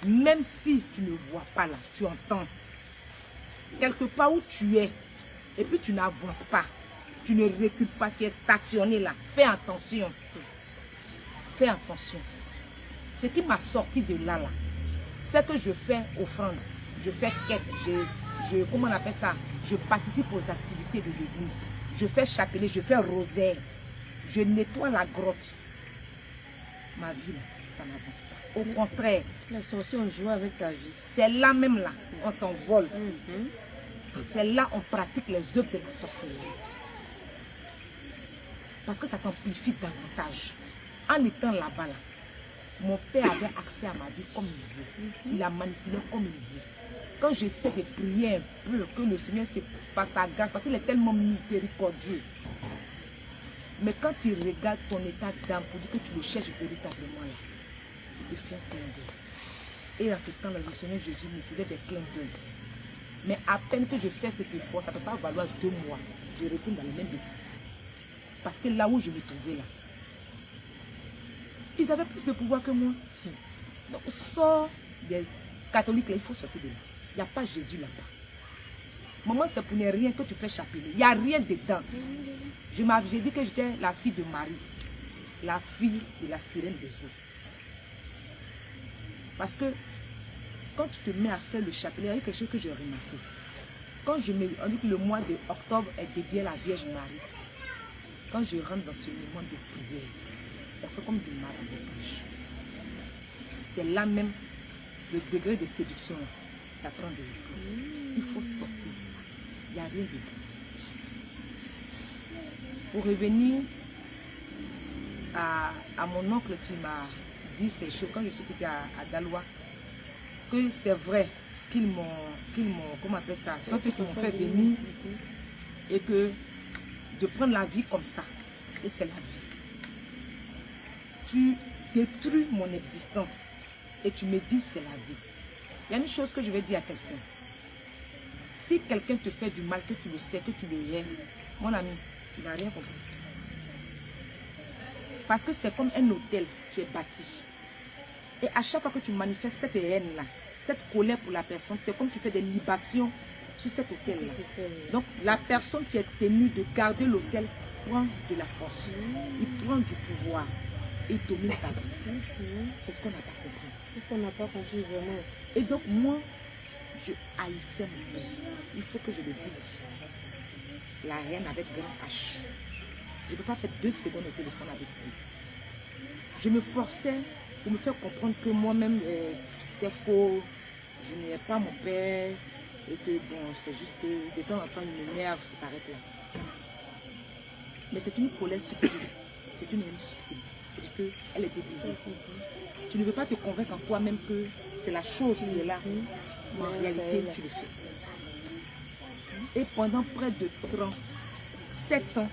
même si tu ne vois pas là, tu entends. Quelque part où tu es, et puis tu n'avances pas, tu ne recules pas, tu es stationné là. Fais attention. Fais attention. Ce qui m'a sorti de là, c'est que je fais offrande, je fais quête, comment on appelle ça? Je participe aux activités de l'église. Je fais chapelet, je fais rosaire. Je nettoie la grotte. Ma vie, ça n'avance pas. Au contraire. La sorcière, on joue avec ta vie. C'est là même là, on s'envole. C'est là on pratique les œuvres de la sorcellerie. Parce que ça s'amplifie davantage. En étant là-bas, mon père avait accès à ma vie comme il veut. Il a manipulé comme il veut. Quand j'essaie de prier un peu, que le Seigneur se passe sa grâce, parce qu'il est tellement miséricordieux. Mais quand tu regardes ton état d'âme pour dire que tu le cherches véritablement là, il te fait un clin d'œil. Et dans ce temps-là, le Seigneur Jésus me faisait des clins d'œil. Mais à peine que je fais ce qu'il faut, ça ne peut pas valoir 2 mois. Je retourne dans les mêmes bêtises. Parce que là où je me trouvais là, ils avaient plus de pouvoir que moi. Donc, sort des catholiques là, il faut sortir de là. Il n'y a pas Jésus là-bas. Maman, c'est pour ne rien que tu fais chapelet. Il n'y a rien dedans. J'ai dit que j'étais la fille de Marie, la fille de la sirène des eaux. Parce que quand tu te mets à faire le chapelet, il y a quelque chose que j'ai remarqué. Quand on dit que le mois d'octobre est dédié à la Vierge Marie, quand je rentre dans ce moment de prière, ça fait comme du maraboutage. C'est là même le degré de séduction. Ça prend de l'école. Il faut sortir. Il n'y a rien dedans. Pour revenir à mon oncle qui m'a dit ces choses, quand je suis quittée à Daloa, que c'est vrai qu'ils m'ont, comment on appelle ça, sauf qu'ils m'ont fait venir et que de prendre la vie comme ça, et c'est la vie. Tu détruis mon existence et tu me dis c'est la vie. Il y a une chose que je vais dire à quelqu'un. Si quelqu'un te fait du mal, que tu le sais, que tu le hais, mon ami, tu n'as rien compris. Parce que c'est comme un hôtel qui est bâti. Et à chaque fois que tu manifestes cette haine-là, cette colère pour la personne, c'est comme tu fais des libations sur cet hôtel-là. Donc la personne qui est tenue de garder l'hôtel prend de la force. Il prend du pouvoir. Et il domine ta vie. C'est ce qu'on n'a pas compris. C'est ce qu'on n'a pas compris vraiment. Et donc moi, je haïssais mon père. Il faut que je le dise. La haine avec grand H. Je ne peux pas faire 2 secondes au téléphone avec lui. Je me forçais pour me faire comprendre que moi-même, c'était faux. Je n'aimais pas mon père. Et que bon, c'est juste que de temps en temps, il m'énerve, ça s'arrête là. Mais c'est une colère subtile. C'est une haine subtile. C'est-à-dire qu'elle est déguisée. Tu ne veux pas te convaincre en toi-même que c'est la chose qui est là. Mais en réalité, tu le fais. Et pendant près de 37 ans,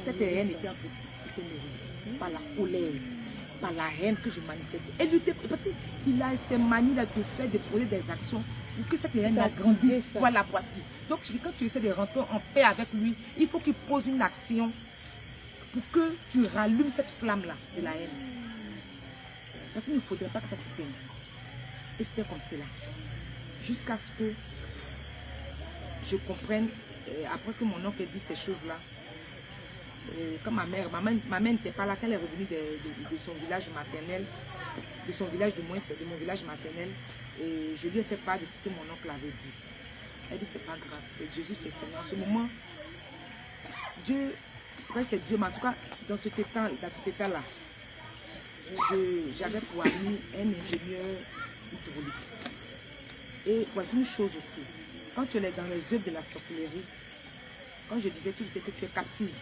cette haine était un peu mourir. par la colère, par la haine que je manifeste. Et lutter, parce qu'il a ces manies là de faire, de poser des actions pour que cette haine grandisse. Voilà, donc quand tu essaies de rentrer en paix avec lui, il faut qu'il pose une action pour que tu rallumes cette flamme-là de la haine. Parce qu'il ne faudrait pas que ça s'éteigne. Et c'était comme cela. Jusqu'à ce que je comprenne, après que mon oncle ait dit ces choses-là, quand ma mère n'était pas là, quand elle est revenue de son village maternel, de son village de moins, de mon village maternel, et je lui ai fait part de ce que mon oncle avait dit. Elle dit c'est pas grave, c'est Jésus qui est Seigneur. En ce moment, Dieu, c'est vrai c'est Dieu, mais en tout cas, dans cet état-là, j'avais pour ami un ingénieur hydraulique. Et voici une chose aussi, quand tu es dans les œuvres de la sorcellerie, quand je disais que tu es captive,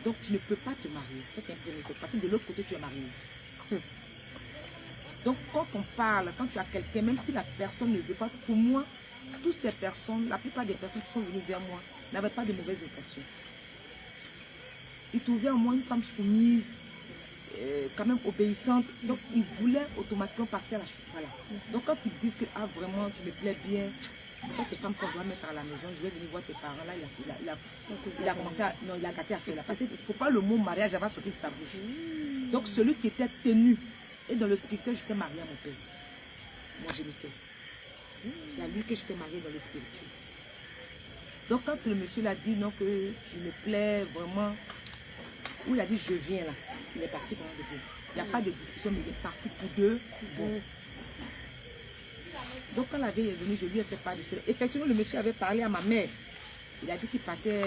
donc tu ne peux pas te marier. Ça c'est un premier côté. Parce que de l'autre côté tu es marié. Donc quand on parle, quand tu as quelqu'un, même si la personne ne veut pas, pour moi, toutes ces personnes, la plupart des personnes qui sont venues vers moi, n'avaient pas de mauvaises intentions. Ils trouvaient en moi une femme soumise, quand même obéissante. Donc ils voulaient automatiquement passer à la chose. Voilà. Donc quand ils disent que vraiment tu me plais bien, cette femme qu'on doit mettre à la maison, je vais venir voir tes parents là, il a commencé à, non, il a gâté à faire là. Parce qu'il ne faut pas le mot mariage avant de sortir de sa bouche. Donc celui qui était tenu, et dans le spirituel, j'étais mariée à mon père. Moi je l'étais. C'est à lui que j'étais mariée dans le spirituel. Donc quand le monsieur l'a dit non, que tu me plais vraiment, où il a dit je viens là, il est parti pendant 2 jours. Il n'y a pas de discussion, mais il est parti pour 2. Bon. Donc quand la veille est venue, je lui ai fait part de cela. Effectivement, le monsieur avait parlé à ma mère. Il a dit qu'il partait,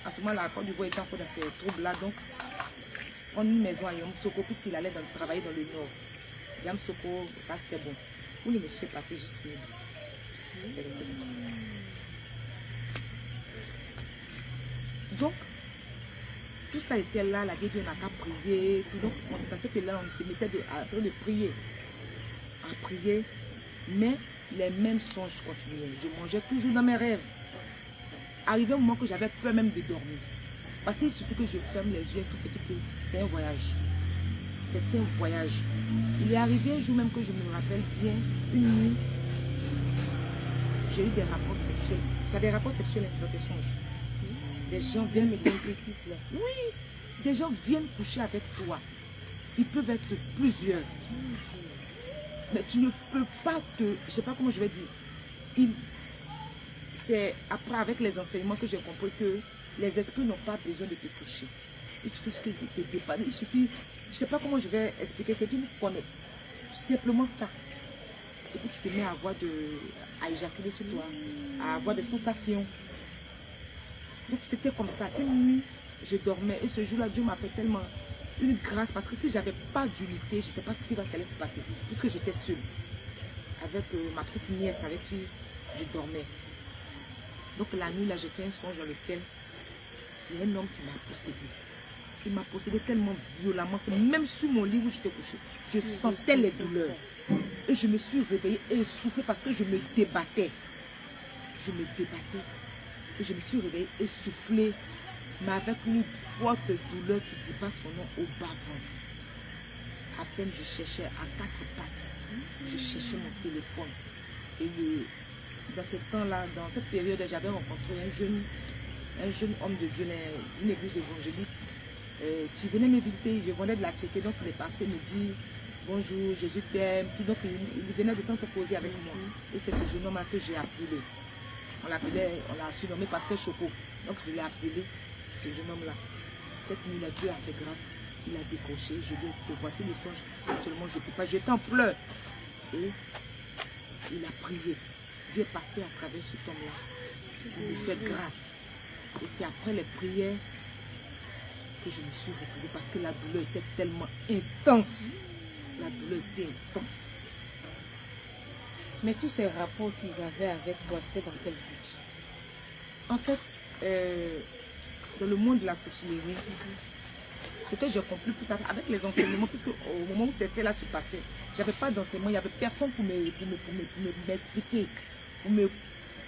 à ce moment la Côte d'Ivoire était encore dans ces troubles-là, donc prendre une maison à Yamoussoukro, puisqu'il allait travailler dans le nord. Yamoussoukro, ça c'était bon. Où le monsieur est parti juste pour donc, tout ça était là, la guerre, on n'a qu'à prier. Donc, dans cette là, on se mettait en train de prier. À prier, mais les mêmes songes continuaient. Je mangeais toujours dans mes rêves. Arrivé au moment que j'avais peur même de dormir. Parce qu'il suffit que je ferme les yeux tout petit peu. C'est un voyage. C'est un voyage. Il est arrivé un jour même que je me rappelle bien, une nuit, j'ai eu des rapports sexuels. Tu as des rapports sexuels dans tes songes. Des gens viennent me dire là. Oui, des gens viennent coucher avec toi. Ils peuvent être plusieurs. Mais tu ne peux pas te... Je ne sais pas comment je vais dire. C'est après, avec les enseignements que j'ai compris que les esprits n'ont pas besoin de te toucher. Il suffit que tu te dépannes. Il suffit... Je ne sais pas comment je vais expliquer. C'est une connexion. Simplement ça. Et puis tu te mets à éjaculer sur toi. À avoir des sensations. Donc c'était comme ça. Une nuit, je dormais. Et ce jour-là, Dieu m'a fait tellement une grâce. Parce que si je n'avais pas d'unité, je ne sais pas ce qui va se passer. Puisque j'étais seule. Avec ma petite nièce avec qui je dormais. Donc la nuit, là, j'ai fait un songe dans lequel il y a un homme qui m'a possédé. Il m'a possédé tellement violemment que même sur mon lit où j'étais couchée, je sentais les douleurs. Et je me suis réveillée et essoufflée parce que je me débattais. Je me débattais. Et je me suis réveillée essoufflée, mais avec une forte douleur qui ne dit pas son nom au bas-ventre. À peine je cherchais à 4 pattes. Je cherchais mon téléphone. Et dans ce temps-là, dans cette période, j'avais rencontré un jeune homme de Dieu d'une église évangélique qui venait me visiter. Je venais de la checker, donc il est passé me dire bonjour, Jésus t'aime. Donc il venait de temps te poser avec moi. Et c'est ce jeune homme que j'ai appelé. On l'a surnommé Pasteur Choco. Donc je l'ai appelé, ce jeune homme-là. Cette nuit-là, Dieu a fait grâce. Il a décroché. Je lui ai dit que voici le songe. Actuellement, je ne peux pas. J'étais en pleurs. Et il a prié. Dieu est passé à travers cet homme-là. Il lui fait grâce. Et c'est après les prières que je me suis retrouvée parce que la douleur était tellement intense. La douleur était intense. Mais tous ces rapports qu'ils avaient avec toi, c'était dans quel but? En fait, dans le monde de la sorcellerie, ce que j'ai compris plus tard avec les enseignements, puisque au moment où c'était là se passait, j'avais pas d'enseignement, il n'y avait personne pour m'expliquer,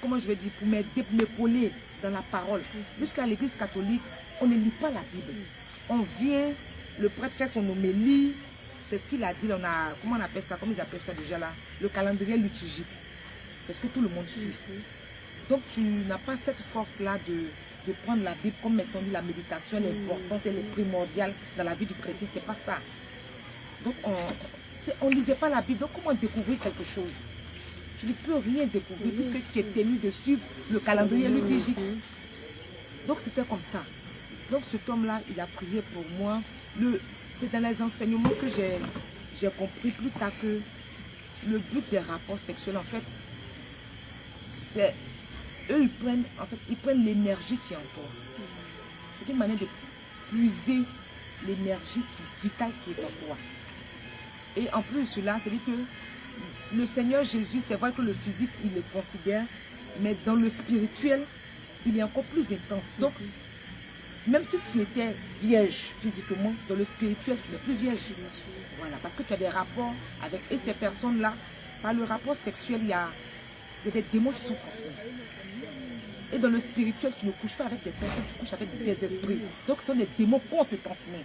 comment je vais dire, pour m'épauler dans la parole. Puisqu'à l'église catholique, on ne lit pas la Bible. On vient le prêtre fait son homélie, c'est ce qu'il a dit, comment on appelle ça, comment ils appellent ça déjà là, le calendrier liturgique. C'est ce que tout le monde suit. Donc tu n'as pas cette force-là de prendre la Bible comme mettons dit la méditation, elle est importante, elle est primordiale dans la vie du chrétien, c'est pas ça. Donc on ne lisait pas la Bible, donc comment découvrir quelque chose? Tu ne peux rien découvrir puisque tu es tenu de suivre le calendrier liturgique. Donc c'était comme ça. Donc cet homme-là, il a prié pour moi. C'est dans les enseignements que j'ai compris plus tard que le but des rapports sexuels, en fait, c'est eux, ils prennent l'énergie qui est en toi. C'est une manière de puiser l'énergie vitale qui est en toi. Et en plus de cela, c'est-à-dire que le Seigneur Jésus, c'est vrai que le physique, il le considère, mais dans le spirituel, il est encore plus intense. Donc, même si tu étais vierge physiquement, dans le spirituel, tu n'es plus vierge. Voilà, parce que tu as des rapports avec ces personnes-là. Par le rapport sexuel, il y a des démons qui sont transmis. Et dans le spirituel, tu ne couches pas avec des personnes, tu couches avec des esprits. Donc, ce sont des démons qu'on te transmet.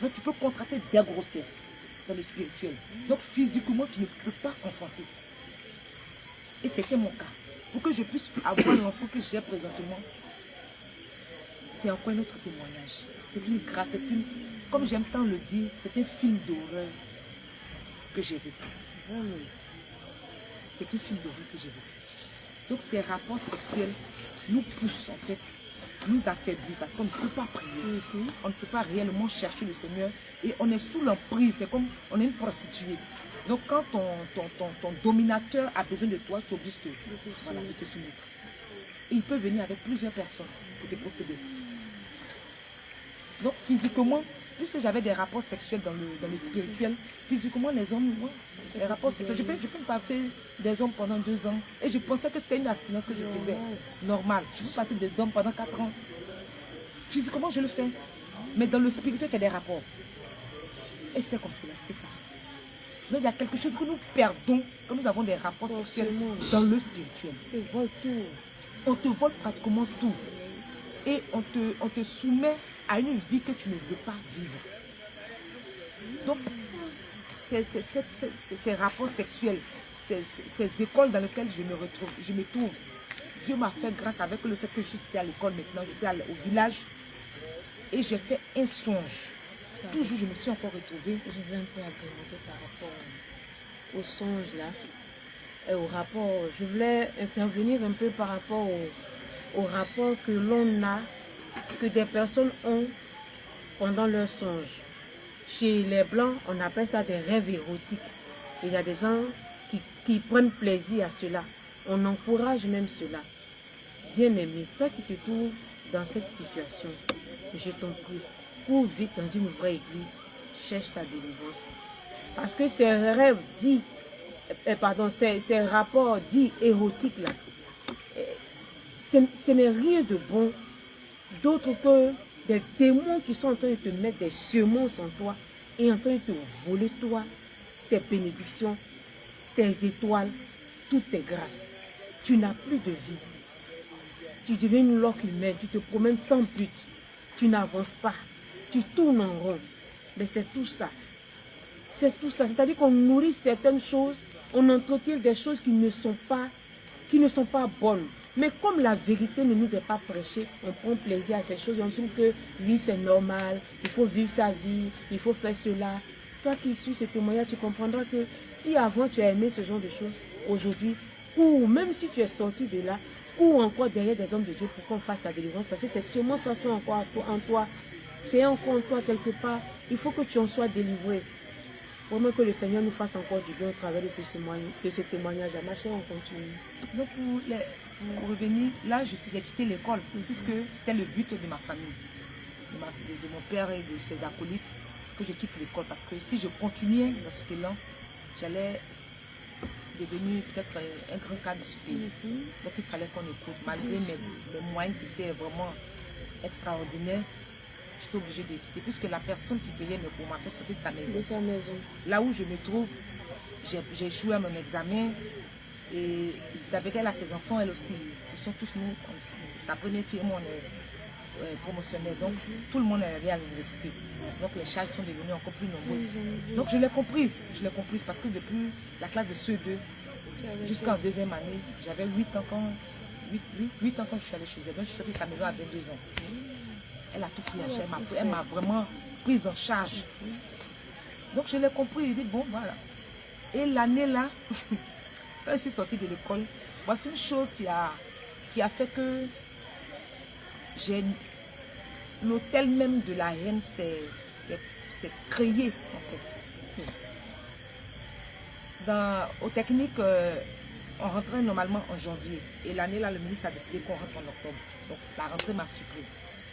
Donc, tu peux contracter des grossesses dans le spirituel. Donc, physiquement, tu ne peux pas enfanter. Et c'était mon cas. Pour que je puisse avoir l'enfant que j'ai présentement, c'est encore un autre témoignage. C'est une grâce, comme j'aime tant le dire, c'est un film d'horreur que j'ai vécu. C'est un film d'horreur que j'ai vécu. Donc ces rapports sexuels nous poussent en fait, nous affaiblissent parce qu'on ne peut pas prier. On ne peut pas réellement chercher le Seigneur et on est sous l'emprise, c'est comme on est une prostituée. Donc quand ton dominateur a besoin de toi, tu es obligé de te soumettre. Et il peut venir avec plusieurs personnes pour te posséder. Donc physiquement, puisque j'avais des rapports sexuels dans le spirituel, physiquement les hommes, moi, les rapports sexuels, je peux me passer des hommes pendant 2 ans. Et je pensais que c'était une abstinence que je faisais, normal. Je peux passer des hommes pendant 4 ans. Physiquement, je le fais. Mais dans le spirituel, il y a des rapports. Et c'était comme cela, c'était ça. Donc il y a quelque chose que nous perdons quand nous avons des rapports sexuels dans le spirituel. On te vole pratiquement tout. Et on te soumet à une vie que tu ne veux pas vivre. Donc, ces rapports sexuels, ces écoles dans lesquelles je me trouve, Dieu m'a fait grâce avec le fait que j'étais à l'école maintenant, j'étais au village et j'ai fait un songe. Toujours, je me suis encore retrouvée. Je viens un peu argumenter par rapport au songe là, et au rapport. Je voulais intervenir un peu par rapport au rapport que l'on a, que des personnes ont pendant leur songe. Chez les Blancs, on appelle ça des rêves érotiques. Il y a des gens qui prennent plaisir à cela. On encourage même cela. Bien-aimé, toi qui te trouves dans cette situation, je t'en prie, cours vite dans une vraie église, cherche ta délivrance. Parce que ces rêves dits, ces rapports dits érotiques là, ce n'est rien de bon, d'autre que des démons qui sont en train de te mettre des semences en toi et en train de te voler toi, tes bénédictions, tes étoiles, toutes tes grâces. Tu n'as plus de vie. Tu deviens une loque humaine, tu te promènes sans but, tu n'avances pas, tu tournes en rond. Mais c'est tout ça. C'est tout ça. C'est-à-dire qu'on nourrit certaines choses, on entretient des choses qui ne sont pas bonnes. Mais comme la vérité ne nous est pas prêchée, on prend plaisir à ces choses, on trouve que oui, c'est normal, il faut vivre sa vie, il faut faire cela. Toi qui suis ce témoignage, tu comprendras que si avant tu as aimé ce genre de choses, aujourd'hui, ou même si tu es sorti de là, ou encore derrière des hommes de Dieu pour qu'on fasse ta délivrance, parce que c'est sûrement ça sont encore en toi, c'est encore en toi quelque part, il faut que tu en sois délivré. Vraiment que le Seigneur nous fasse encore du bien au travers de ce témoignage. Ma chère, on continue. Donc pour revenir, là j'ai quitté l'école, puisque c'était le but de ma famille, de mon père et de ses acolytes, que je quitte l'école. Parce que si je continuais dans ce élan, j'allais devenir peut-être un grand cadre de ce pays. Donc il fallait qu'on écoute. Malgré mes moyens qui étaient vraiment extraordinaires, j'étais obligée de quitter, puisque la personne qui payait mes cours m'a fait sortir de sa maison. Là où je me trouve, j'ai échoué à mon examen. Et c'est avec elle, à ses enfants, elle aussi. Ils sont tous nous. Sa première fille, moi, promotionnelle. Donc, tout le monde est allé à l'université. Donc, les charges sont devenues encore plus nombreuses. Donc, je l'ai comprise. Je l'ai comprise parce que depuis la classe de CE2 jusqu'en deuxième année, j'avais 8 ans quand je suis allée chez elle. Donc, je suis sortie de sa maison à 22 ans. Elle a tout pris en charge. Elle m'a vraiment prise en charge. Donc, je l'ai compris. Je dis, bon, voilà. Et l'année là, quand je suis sortie de l'école, voici une chose qui a fait que j'ai l'hôtel même de la haine s'est créé en fait. Aux techniques, on rentrait normalement en janvier. Et l'année là, le ministre a décidé qu'on rentre en octobre. Donc la rentrée m'a surpris.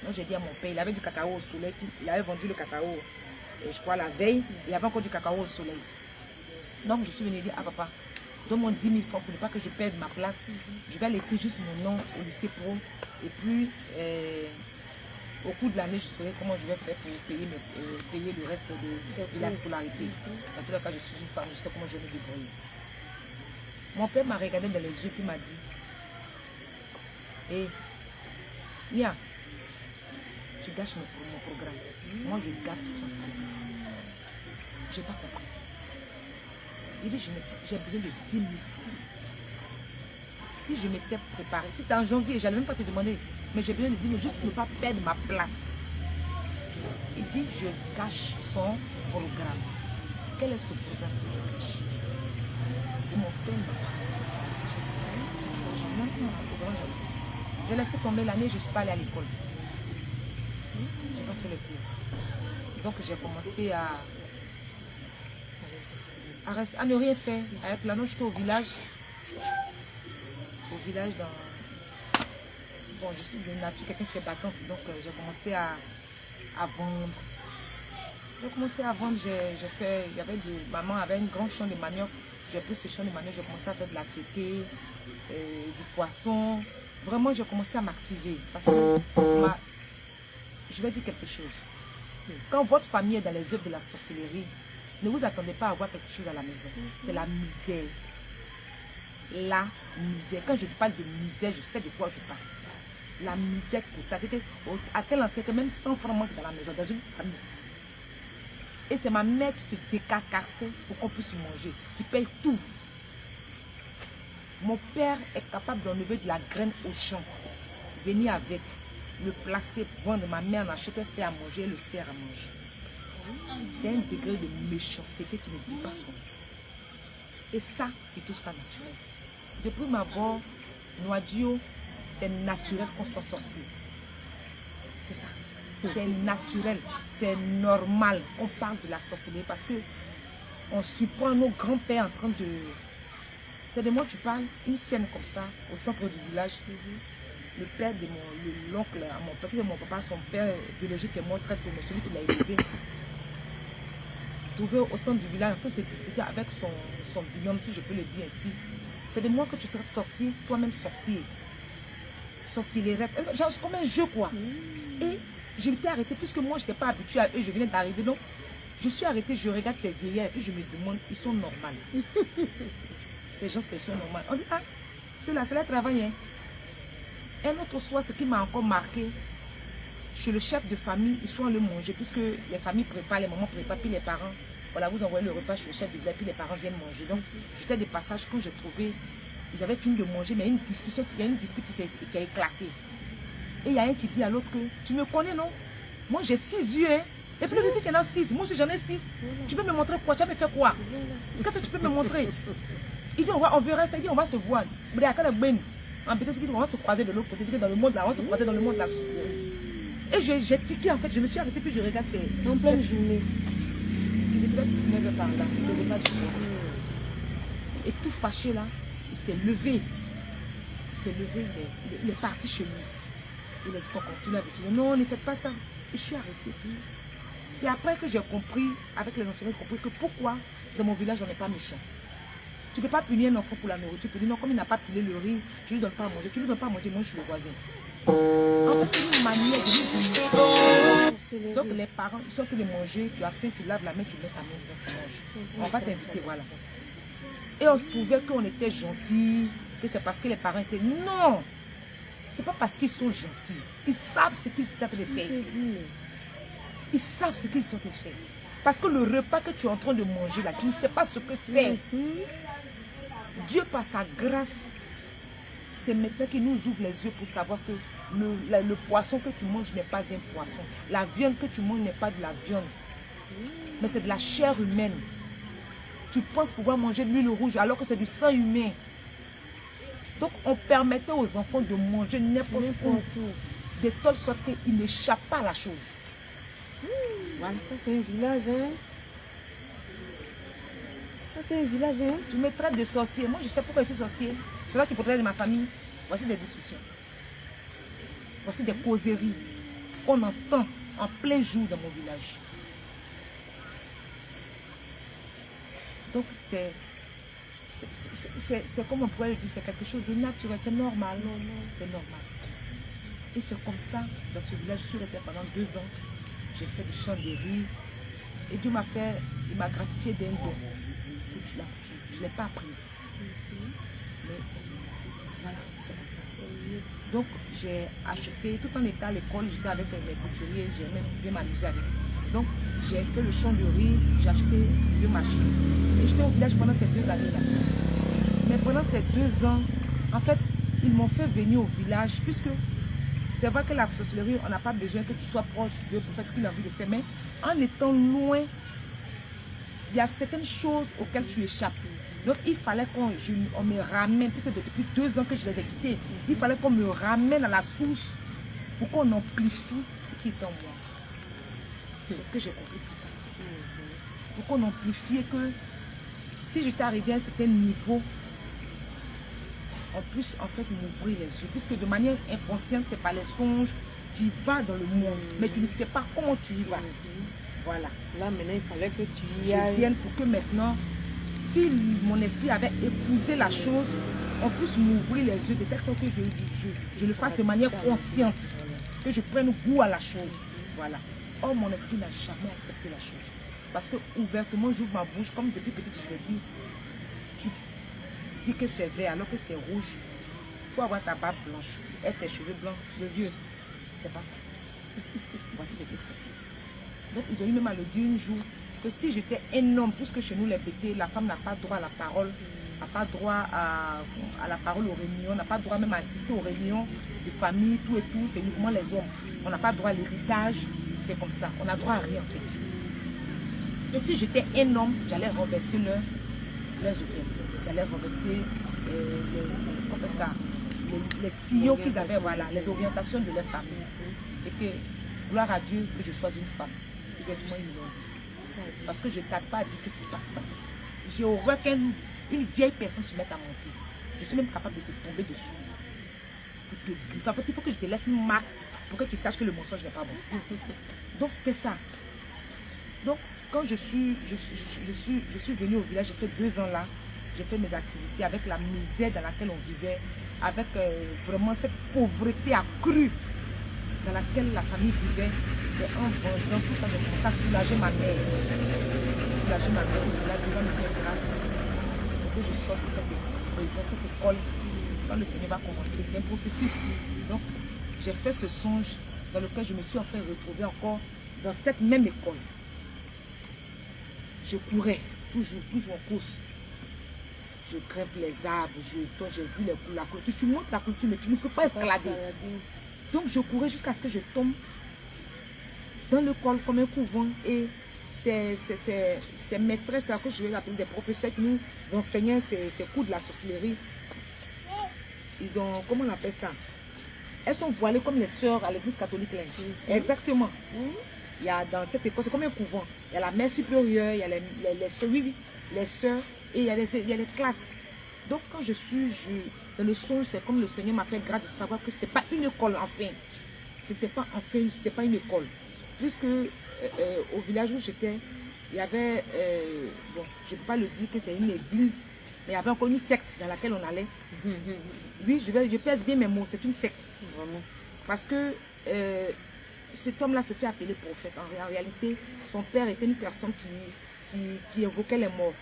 Donc j'ai dit à mon père, il avait du cacao au soleil, il avait vendu le cacao, je crois la veille, il avait encore du cacao au soleil. Donc je suis venue dire à papa, donne-moi 10 000 francs pour ne pas que je perde ma place. Je vais aller écrire juste mon nom au lycée pro. Et puis, au cours de l'année, je saurai comment je vais faire pour payer le reste de la scolarité. En tout cas, je suis une femme, je sais comment je vais me débrouiller. Mon père m'a regardé dans les yeux et m'a dit, hé, Nia, tu gâches mon programme. Moi, je gâte son programme. Je n'ai pas compris. Il dit, j'ai besoin de 10 000 francs. Si je m'étais préparée, si c'était en janvier, je n'allais même pas te demander, mais j'ai besoin de 10 000 juste pour ne pas perdre ma place. Il dit, je cache son programme. Quel est ce programme que je cache? Et mon père m'a parlé. J'ai laissé tomber l'année, je ne suis pas allée à l'école. Je n'ai pas fait les cours. Donc j'ai commencé à ne rien faire. Avec la noche, j'étais au village. Bon, je suis de nature, quelqu'un qui est battante. Donc j'ai commencé à vendre. J'ai commencé à vendre, maman avait un grand champ de manioc. J'ai pris ce champ de manioc, j'ai commencé à faire de la tété, du poisson. Vraiment, j'ai commencé à m'activer. Parce que je vais dire quelque chose. Quand votre famille est dans les œuvres de la sorcellerie, ne vous attendez pas à avoir quelque chose à la maison. C'est la misère. La misère. Quand je parle de misère, je sais de quoi je parle. La misère totale. À tel enseigne que même 100 francs manquent dans la maison, dans une famille. Et c'est ma mère qui se décarcassait pour qu'on puisse manger, qui paye tout. Mon père est capable d'enlever de la graine au champ, venir avec, le placer, vendre. Ma mère en achetait, fait à manger, le sert à manger. C'est un degré de méchanceté qui ne dit pas son nom. Et ça, c'est tout ça naturel. Depuis ma mort, Noadio, c'est naturel qu'on soit sorcier. C'est ça. C'est naturel, c'est normal. On parle de la sorcellerie parce que on surprend nos grands-pères en train de... C'est de moi que tu parles, une scène comme ça, au centre du village. Le père de l'oncle à mon père, mon papa, son père biologique est mort très tôt, mais celui qui l'a élevé. Trouvé au centre du village, en train de se disputer avec son binôme, si je peux le dire ainsi. C'est de moi que tu traites sorcier, toi-même sorcier. Sorcellerette. Genre, c'est comme un jeu, quoi. Et je m'étais arrêtée, puisque moi, je n'étais pas habituée à eux, je venais d'arriver. Donc, je suis arrêtée, je regarde ces vieillards et puis je me demande, ils sont normaux. Ces gens, ils sont normaux. On dit, ah, ceux-là, c'est le travail. Hein. Un autre soir, ce qui m'a encore marqué, chez le chef de famille, ils sont allés manger, puisque les familles préparent, les mamans préparent, puis les parents, voilà, vous envoyez le repas chez le chef de village, puis les parents viennent manger. Donc, j'étais des passages, quand j'ai trouvé, ils avaient fini de manger, mais il y a une dispute qui a éclaté. Et il y a un qui dit à l'autre que, tu me connais, non? Moi, j'ai 6 yeux, hein. Et puis le dit qu'il y en a 6. Moi aussi, j'en ai 6. Tu peux me montrer quoi? Tu vas me faire quoi? Qu'est-ce que tu peux me montrer? Il dit, on verra ça. Il dit, on va se voir. On va se croiser de l'autre côté. Dans le monde là, on va se croiser dans le monde de la société. Et j'ai tiqué, en fait. Je me suis arrêtée, puis je regarde. C'est en pleine journée. Il était 19h par là. Il devait pas du soir. Et tout fâché là, il s'est levé. Il s'est levé. Il est parti chez lui. Il est continué avec lui. Non, ne faites pas ça. Et je suis arrêtée. C'est après que j'ai compris, avec les enseignants, j'ai compris que pourquoi dans mon village on n'est pas méchant. Tu ne peux pas punir un enfant pour la nourriture. Tu peux dire non, comme il n'a pas pilé le riz, tu ne lui donnes pas à manger. Tu ne lui donnes pas à manger, moi je suis le voisin. En fait, c'est une manière de lui. Donc les parents, ils sont que de manger, tu as faim, tu laves la main, tu mets ta main dedans, tu manges. On va t'inviter, voilà. Et on se trouvait qu'on était gentils, que c'est parce que les parents étaient... Non! c'est pas parce qu'ils sont gentils. Ils savent ce qu'ils sont en train de faire. Ils savent ce qu'ils sont en train de faire. Parce que le repas que tu es en train de manger là, tu ne sais pas ce que c'est. Dieu, par sa grâce, c'est maintenant qu'il nous ouvre les yeux pour savoir que le poisson que tu manges n'est pas un poisson. La viande que tu manges n'est pas de la viande. Mais c'est de la chair humaine. Tu penses pouvoir manger de l'huile rouge alors que c'est du sang humain. Donc on permettait aux enfants de manger n'importe où, de telle sorte qu'ils n'échappent pas à la chose. Voilà, ça c'est un village, hein. Ça c'est un village, hein. Tu me traites de sorcier. Moi je sais pourquoi je suis sorcier. C'est là qu'il faudrait de ma famille. Voici des discussions. Voici des causeries qu'on entend en plein jour dans mon village. Donc c'est comme on pourrait le dire, c'est quelque chose de naturel, c'est normal. C'est normal. Et c'est comme ça, dans ce village, je suis restée pendant 2 ans. J'ai fait du chant de riz. Et Dieu m'a fait, il m'a gratifié d'un don. Je ne l'ai pas appris. Mais voilà, c'est comme ça. Donc j'ai acheté, tout en étant à l'école, j'étais avec mes couturiers, j'ai même bien m'amuser avec. Donc j'ai fait le champ de riz, j'ai acheté 2 machines. Et j'étais au village pendant ces 2 années-là. Mais pendant ces 2 ans, en fait, ils m'ont fait venir au village, puisque c'est vrai que la sorcellerie, on n'a pas besoin que tu sois proche de Dieu pour faire ce qu'il a envie de faire. Mais en étant loin, il y a certaines choses auxquelles tu échappes. Donc il fallait qu'on me ramène, puisque depuis 2 ans que je les ai quittés, il fallait qu'on me ramène à la source pour qu'on amplifie ce qui est en moi. C'est ce que j'ai compris plus tard. Pour qu'on amplifie que si j'étais arrivé à un certain niveau, en plus, en fait, m'ouvrir les yeux. Puisque de manière inconsciente, c'est pas les songes, tu vas dans le monde, mais tu ne sais pas comment tu y vas. Voilà. Là, maintenant, il fallait que tu y Je vienne pour que maintenant, si mon esprit avait épousé la chose, on puisse m'ouvrir les yeux de telle sorte que je le fasse de manière consciente, que je prenne goût à la chose. Voilà. Or, mon esprit n'a jamais accepté la chose. Parce que ouvertement, j'ouvre ma bouche, comme depuis petit, je l'ai dit. Tu dis que c'est vert alors que c'est rouge. Il faut avoir ta barbe blanche et tes cheveux blancs. Le vieux, c'est pas ça. Voici ce que c'est. Donc, ils ont eu même à le dire un jour que si j'étais un homme, puisque chez nous, les bêtés, la femme n'a pas droit à la parole, n'a pas droit à la parole aux réunions, n'a pas droit même à assister aux réunions de famille, tout et tout, c'est uniquement les hommes. On n'a pas droit à l'héritage, c'est comme ça. On n'a droit à rien en fait. Et si j'étais un homme, j'allais renverser leurs hôtels. J'allais renverser les sillons qu'ils avaient, voilà, les orientations de leur famille. Et que, gloire à Dieu, que je sois une femme. Exactement, ils l'ont dit. Parce que je ne tape pas à dire que c'est pas ça. J'ai horreur qu'une vieille personne se mette à mentir. Je suis même capable de te tomber dessus. En fait, il faut que je te laisse une marque pour que tu saches que le mensonge n'est pas bon. Donc, c'était ça. Donc, quand je suis venue au village, j'ai fait 2 ans là. J'ai fait mes activités avec la misère dans laquelle on vivait, avec vraiment cette pauvreté accrue dans laquelle la famille vivait. C'est en vendant tout ça, j'ai commencé à soulager ma mère. Soulager ma mère, c'est là que Dieu va me faire grâce pour que je sorte de cette école. Quand le Seigneur va commencer, c'est un processus. Donc, j'ai fait ce songe dans lequel je me suis enfin retrouvée encore dans cette même école. Je courais, toujours en course. Je grimpe les arbres, j'ai vu la clôture. Tu montes la clôture, mais tu ne peux pas escalader. Donc je courais jusqu'à ce que je tombe dans le col comme un couvent. Et ces maîtresses là que je vais appeler des professeurs qui nous enseignaient ces cours de la sorcellerie, ils ont, comment on appelle ça? Elles sont voilées comme les sœurs à l'église catholique. Exactement. Il y a dans cette école, c'est comme un couvent. Il y a la mère supérieure, il y a les sœurs, les sœurs, et il y a les classes. Donc quand je suis dans le songe, c'est comme le Seigneur m'a fait grâce de savoir que ce n'était pas une école enfin. C'était pas une école. Puisque au village où j'étais, il y avait, bon, je ne peux pas le dire que c'est une église, mais il y avait encore une secte dans laquelle on allait. Oui, je pèse bien mes mots, c'est une secte. Vraiment. Parce que cet homme-là se fait appeler prophète. En réalité, son père était une personne qui évoquait les morts.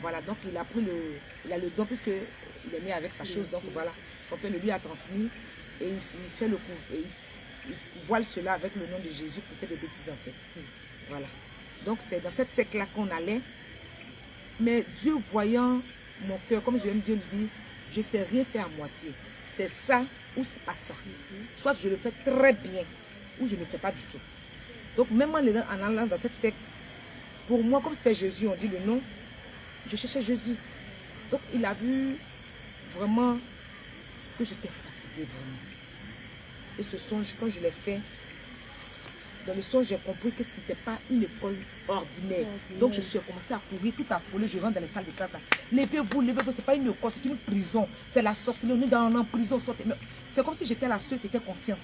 Voilà, donc il a le don puisqu'il est né avec sa chose. Donc voilà, son père le lui a transmis. Et il fait le coup. Et il voile cela avec le nom de Jésus pour faire des bêtises en fait. Voilà. Donc c'est dans cette secte-là qu'on allait. Mais Dieu voyant mon cœur, comme je viens de Dieu le dire, je ne sais rien faire à moitié. C'est ça ou c'est pas ça. Soit je le fais très bien ou je ne le fais pas du tout. Donc même en allant dans cette secte, pour moi, comme c'était Jésus, on dit le nom, je cherchais Jésus. Donc il a vu vraiment que j'étais fatiguée vraiment. Et ce songe, quand je l'ai fait, dans le songe, j'ai compris que ce n'était pas une école ordinaire. Donc je suis commencé à courir, tout affolé, je rentre dans les salles de classe. Levez-vous, levez-vous, ce n'est pas une école, c'est une prison. C'est la sorcellerie, on est dans une prison. C'est comme si j'étais la seule qui était consciente.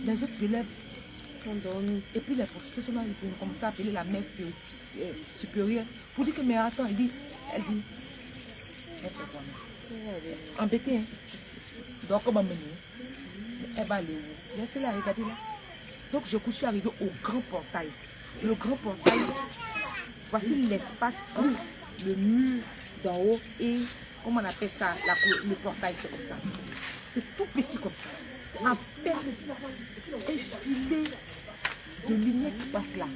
Les autres élèves endormis. Et puis les professeurs sont là, ils ont commencé à appeler la messe supérieure pour dire que, mais attends, elle dit, embêtée, hein. Donc, comment mener? Elle va aller où? Laissez-la, regardez là. Donc, je suis arrivée au grand portail. Le grand portail, voici l'espace entre le mur d'en haut et, comment on appelle ça, le portail, c'est comme ça. C'est tout petit comme ça. C'est à peine un filet de lumière qui passe là.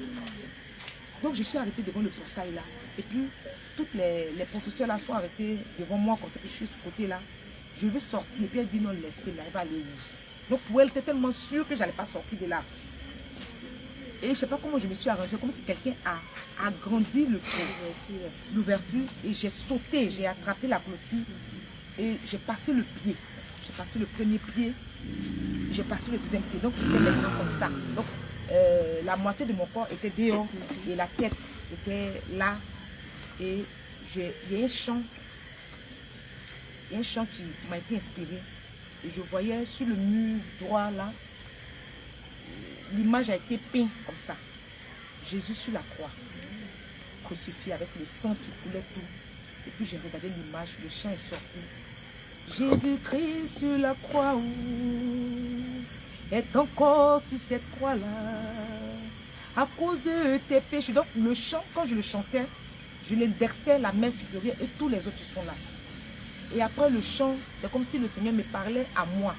Donc, je suis arrêtée devant le portail là. Et puis, toutes les professeurs là sont arrêtés devant moi, comme ça que je suis de ce côté là. Je veux sortir. Et puis, elle dit non, laissez-la, elle va aller où? Donc, pour elle, elle était tellement sûre que je n'allais pas sortir de là. Et je ne sais pas comment je me suis arrangée, comme si quelqu'un a agrandi l'ouverture. Et j'ai sauté, j'ai attrapé la clôture et j'ai passé le pied. J'ai passé le premier pied, j'ai passé le deuxième pied. Donc, j'étais maintenant comme ça. Donc, la moitié de mon corps était dehors et la tête était là. Et il y a un chant qui m'a été inspiré. Et je voyais sur le mur droit là, l'image a été peinte comme ça. Jésus sur la croix, crucifié avec le sang qui coulait tout. Et puis j'ai regardé l'image, le chant est sorti. Jésus-Christ sur la croix est encore sur cette croix-là à cause de tes péchés. Donc le chant, quand je le chantais, je l'indexais la main supérieure et tous les autres qui sont là. Et après le chant, c'est comme si le Seigneur me parlait à moi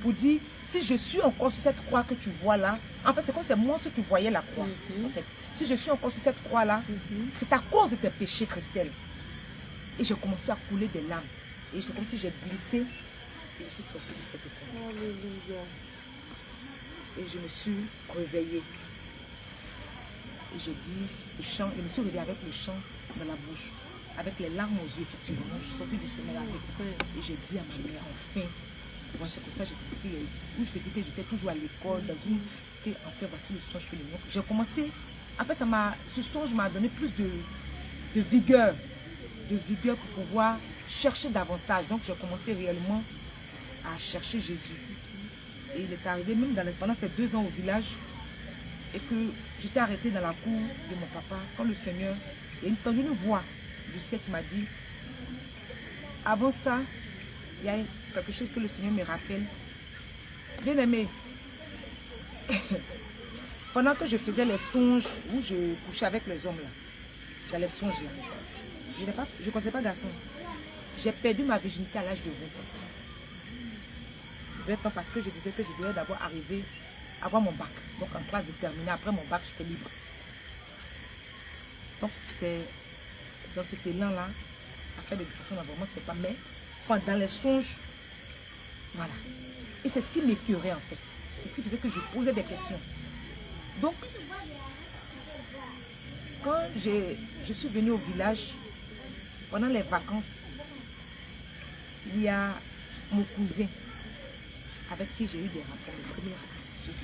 pour dire, si je suis encore sur cette croix que tu vois là, en fait c'est comme c'est moi ce qui voyais la croix. En fait. Si je suis encore sur cette croix là, c'est à cause de tes péchés, Christelle. Et j'ai commencé à couler des larmes. Et c'est comme si j'ai glissé et je suis sortie de cette croix. Alléluia. Et je me suis réveillée. Et j'ai dit, le chant, je me suis réveillée avec le chant dans la bouche. Avec les larmes aux yeux, effectivement, je suis sortie du sommeil avec. Et j'ai dit à ma mère, enfin, moi c'est pour ça que je te dis que j'étais toujours à l'école, dans une, que enfin voici le songe que le monde. J'ai commencé, en fait ce songe m'a donné plus de vigueur pour pouvoir chercher davantage. Donc j'ai commencé réellement à chercher Jésus. Et il est arrivé même pendant ces 2 ans au village, et que j'étais arrêtée dans la cour de mon papa, quand le Seigneur, il y a entendu une voix du ciel qui m'a dit, avant ça, il y a quelque chose que le Seigneur me rappelle. Bien aimé, pendant que je faisais les songes, où je couchais avec les hommes là, dans les songes là, je ne connaissais pas garçon. J'ai perdu ma virginité à l'âge de 20 ans parce que je disais que je devais d'abord arriver à avoir mon bac. Donc en classe de terminale, après mon bac, j'étais libre. Donc c'est dans ce élan-là, à faire des questions vraiment, c'était pas, mais dans les songes, voilà. Et c'est ce qui m'écœurait en fait. C'est ce qui faisait que je posais des questions. Donc, quand je suis venue au village, pendant les vacances, il y a mon cousin avec qui j'ai eu des rapports, les premiers rapports sexuels.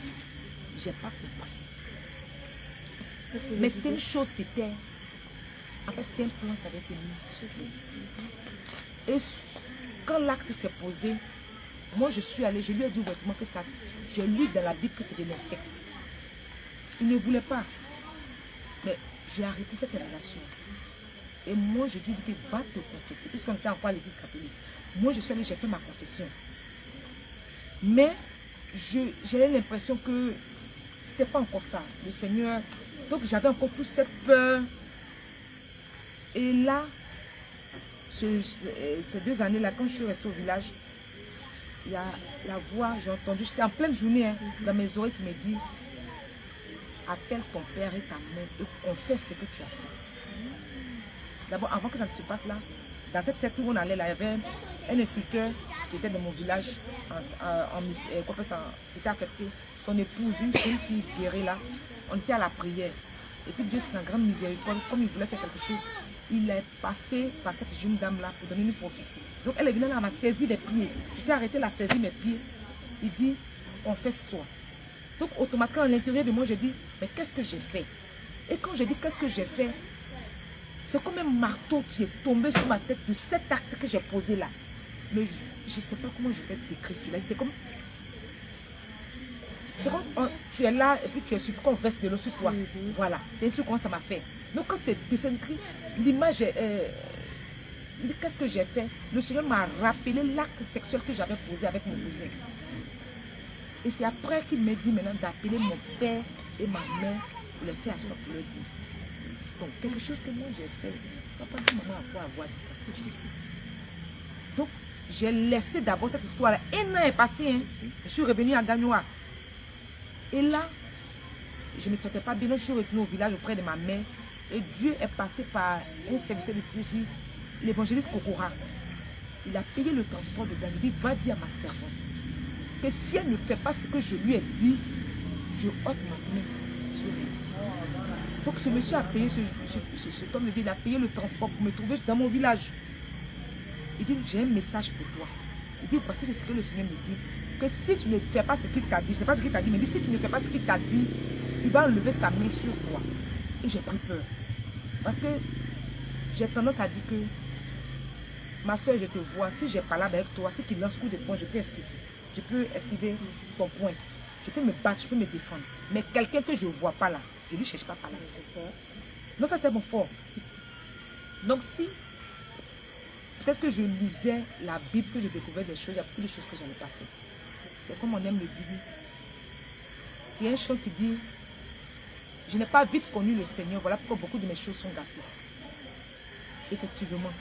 Je n'ai pas compris. Mais c'était une chose qui était... En fait, c'était un plan qui avait été mis. Et quand l'acte s'est posé, moi je suis allée, je lui ai dit ouvertement que ça... J'ai lu dans la Bible que c'était l'insexe. Il ne voulait pas. Mais j'ai arrêté cette relation. Et moi, je lui ai dit, va te confesser. Puisqu'on était encore à l'église catholique. Moi, je suis allée, j'ai fait ma confession. Mais j'avais l'impression que c'était pas encore ça. Le Seigneur... Donc, j'avais encore toute cette peur. Et là, ces 2 années-là, quand je suis restée au village, il y a la voix, j'ai entendu, j'étais en pleine journée, hein, dans mes oreilles qui me dit, appelle ton père et ta mère et confesse ce que tu as fait. D'abord, avant que ça ne se passe là, dans cette secte où on allait là, il y avait un instructeur qui était de mon village, qui était affecté, son épouse, une fille guérie là, on était à la prière. Et puis Dieu, c'est sa grande miséricorde, comme il voulait faire quelque chose, il est passé par cette jeune dame-là pour donner une prophétie. Donc elle est venue là, elle m'a saisi les pieds. J'étais arrêté, la saisi mes pieds. Il dit, confesse-toi. Donc automatiquement, à l'intérieur de moi, je dis, mais qu'est-ce que j'ai fait? Et quand je dis qu'est-ce que j'ai fait, c'est comme un marteau qui est tombé sur ma tête de cet acte que j'ai posé là. Mais je ne sais pas comment je vais décrire cela. C'est comme tu es là et puis tu es sûr qu'on verse de l'eau sur toi. Voilà, c'est un truc comment ça m'a fait. Donc quand c'est descendri, l'image est... qu'est-ce que j'ai fait? Le Seigneur m'a rappelé l'acte sexuel que j'avais posé avec mon cousin. Et c'est après qu'il m'a dit maintenant d'appeler mon père et ma mère pour les faire asseoir pour leur dire. Donc quelque chose que moi j'ai fait, papa dit maman à quoi avoir dit. Donc j'ai laissé d'abord cette histoire-là. Un an est passé, hein. Je suis revenue à Gagnoa. Et là, je ne me sentais pas bien. Je suis retournée au village auprès de ma mère. Et Dieu est passé par un serviteur de Jésus, l'évangéliste Kokora. Il a payé le transport de Gagnoa. Il dit, va dire à ma servante que si elle ne fait pas ce que je lui ai dit, je ôte ma main sur elle. Donc ce monsieur a payé, cet homme, il a payé le transport pour me trouver dans mon village. Il dit, j'ai un message pour toi. Il dit, voici ce que le Seigneur me dit. Que si tu ne fais pas ce qu'il t'a dit, je ne sais pas ce qu'il t'a dit, mais si tu ne fais pas ce qu'il t'a dit, il va enlever sa main sur toi. Et j'ai pris peur. Parce que j'ai tendance à dire que ma soeur, je te vois, si j'ai parlé avec toi, si tu lances coup de poing, je peux esquiver. Je peux esquiver ton poing. Je peux me battre, je peux me défendre. Mais quelqu'un que je ne vois pas là, je ne lui cherche pas par là. Non, ça c'est mon fort. Donc si, peut-être que je lisais la Bible, que je découvrais des choses, il y a beaucoup de choses que je n'avais pas fait. C'est comme on aime le dire. Il y a un chant qui dit, je n'ai pas vite connu le Seigneur, voilà pourquoi beaucoup de mes choses sont gâtées. Effectivement,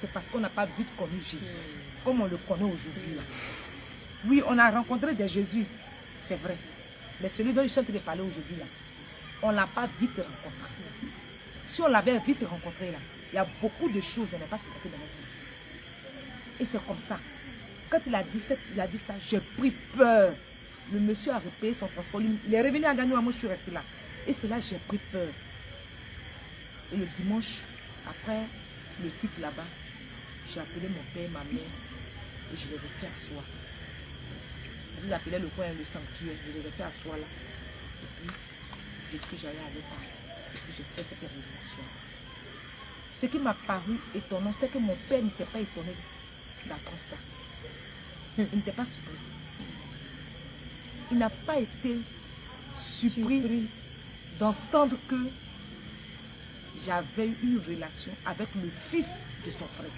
c'est parce qu'on n'a pas vite connu Jésus, comme on le connaît aujourd'hui. Oui, on a rencontré des Jésus, c'est vrai. Mais celui dont je suis en train de parler aujourd'hui, là, on ne l'a pas vite rencontré. Si on l'avait vite rencontré, là, il y a beaucoup de choses, on n'a pas passé dans notre vie. Et c'est comme ça. Quand il a dit ça, j'ai pris peur. Le monsieur a repayé son transport. Il est revenu à Gagnoa, moi je suis restée là. Et c'est là que j'ai pris peur. Et le dimanche, après le culte là-bas, j'ai appelé mon père et ma mère et je les ai fait asseoir. Ils appelaient le coin le sanctuaire, je les ai fait asseoir là. Et puis, j'ai dit que j'allais aller par là. Et puis j'ai fait cette révélation. Ce qui m'a paru étonnant, c'est que mon père n'était pas étonné d'apprendre ça. Il n'était pas surpris. Il n'a pas été surpris d'entendre que j'avais eu une relation avec le fils de son frère.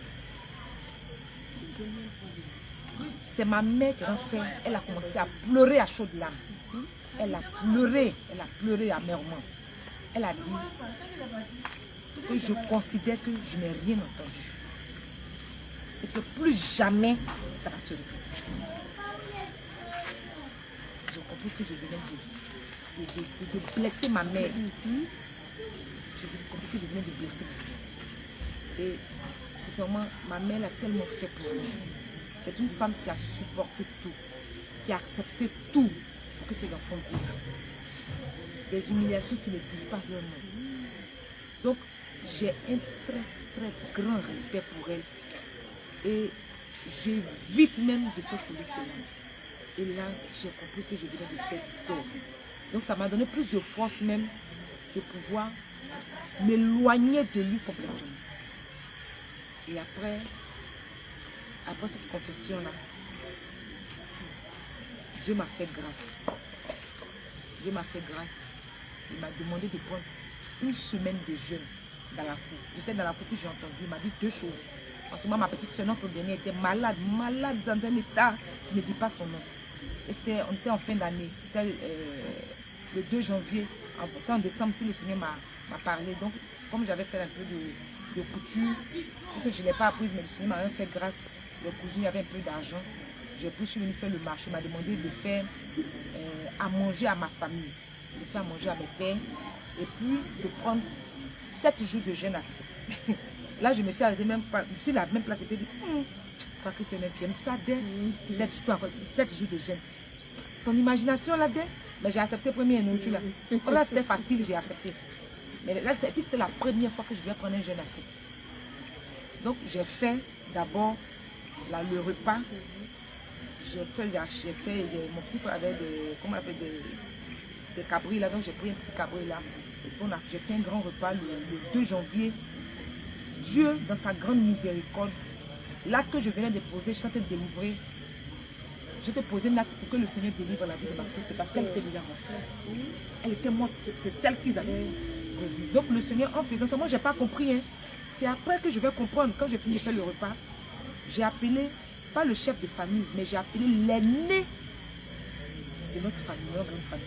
C'est ma mère qui a fait, elle a commencé à pleurer à chaudes larmes. Elle a pleuré amèrement. Elle a dit que je considère que je n'ai rien entendu. Et que plus jamais ça va se répéter. J'ai compris que je venais de blesser ma mère. J'ai compris que je venais de blesser ma mère. Et sincèrement, ma mère l'a tellement fait pour moi. C'est une femme qui a supporté tout, qui a accepté tout pour que ses enfants vivent. Des humiliations qui ne disent pas leur nom. Donc, j'ai un très grand respect pour elle. Et j'évite même de faire couler ses larmes. Et là, j'ai compris que je venais de faire tort. Donc, ça m'a donné plus de force même de pouvoir m'éloigner de lui complètement. Et après cette confession-là, Dieu m'a fait grâce. Dieu m'a fait grâce. Il m'a demandé de prendre une semaine de jeûne dans la cour. J'étais dans la cour, puis j'ai entendu, il m'a dit deux choses. En ce moment, ma petite soeur, notre dernière, était malade dans un état qui ne dit pas son nom. Et on était en fin d'année. C'était le 2 janvier. En décembre, tout le Seigneur m'a parlé. Donc, comme j'avais fait un peu de couture, parce que je ne l'ai pas apprise, mais le Seigneur m'a fait grâce. Le cousin, il y avait un peu d'argent. je suis venue faire le marché, il m'a demandé de faire à manger à ma famille, de faire à manger à mes pères, et puis de prendre 7 jours de jeûne assis. Là, je me suis arrêtée même pas, je suis à la même place, et puis dit, pas que c'est même, j'aime ça, 7 jours de jeûne. Ton imagination là-dedans, mais j'ai accepté le premier nourriture là. Comme là, c'était facile, j'ai accepté. Mais là, c'était la première fois que je devais prendre un jeûne assis. Donc, j'ai fait d'abord le repas. Mon petit frère avait des cabris là, donc j'ai pris un petit cabri là. J'ai fait un grand repas le 2 janvier. Dieu, dans sa grande miséricorde, l'acte que je venais de poser, je suis en train de délivrer. Je te posais une acte pour que le Seigneur délivre la vie de Marthe. C'est parce qu'elle était déjà morte. Elle était morte, c'était tel qu'ils avaient prévu. Donc le Seigneur, en faisant ça, moi je n'ai pas compris. Hein. C'est après que je vais comprendre. Quand j'ai fini de faire le repas, j'ai appelé, pas le chef de famille, mais j'ai appelé l'aîné de notre famille, notre grande famille.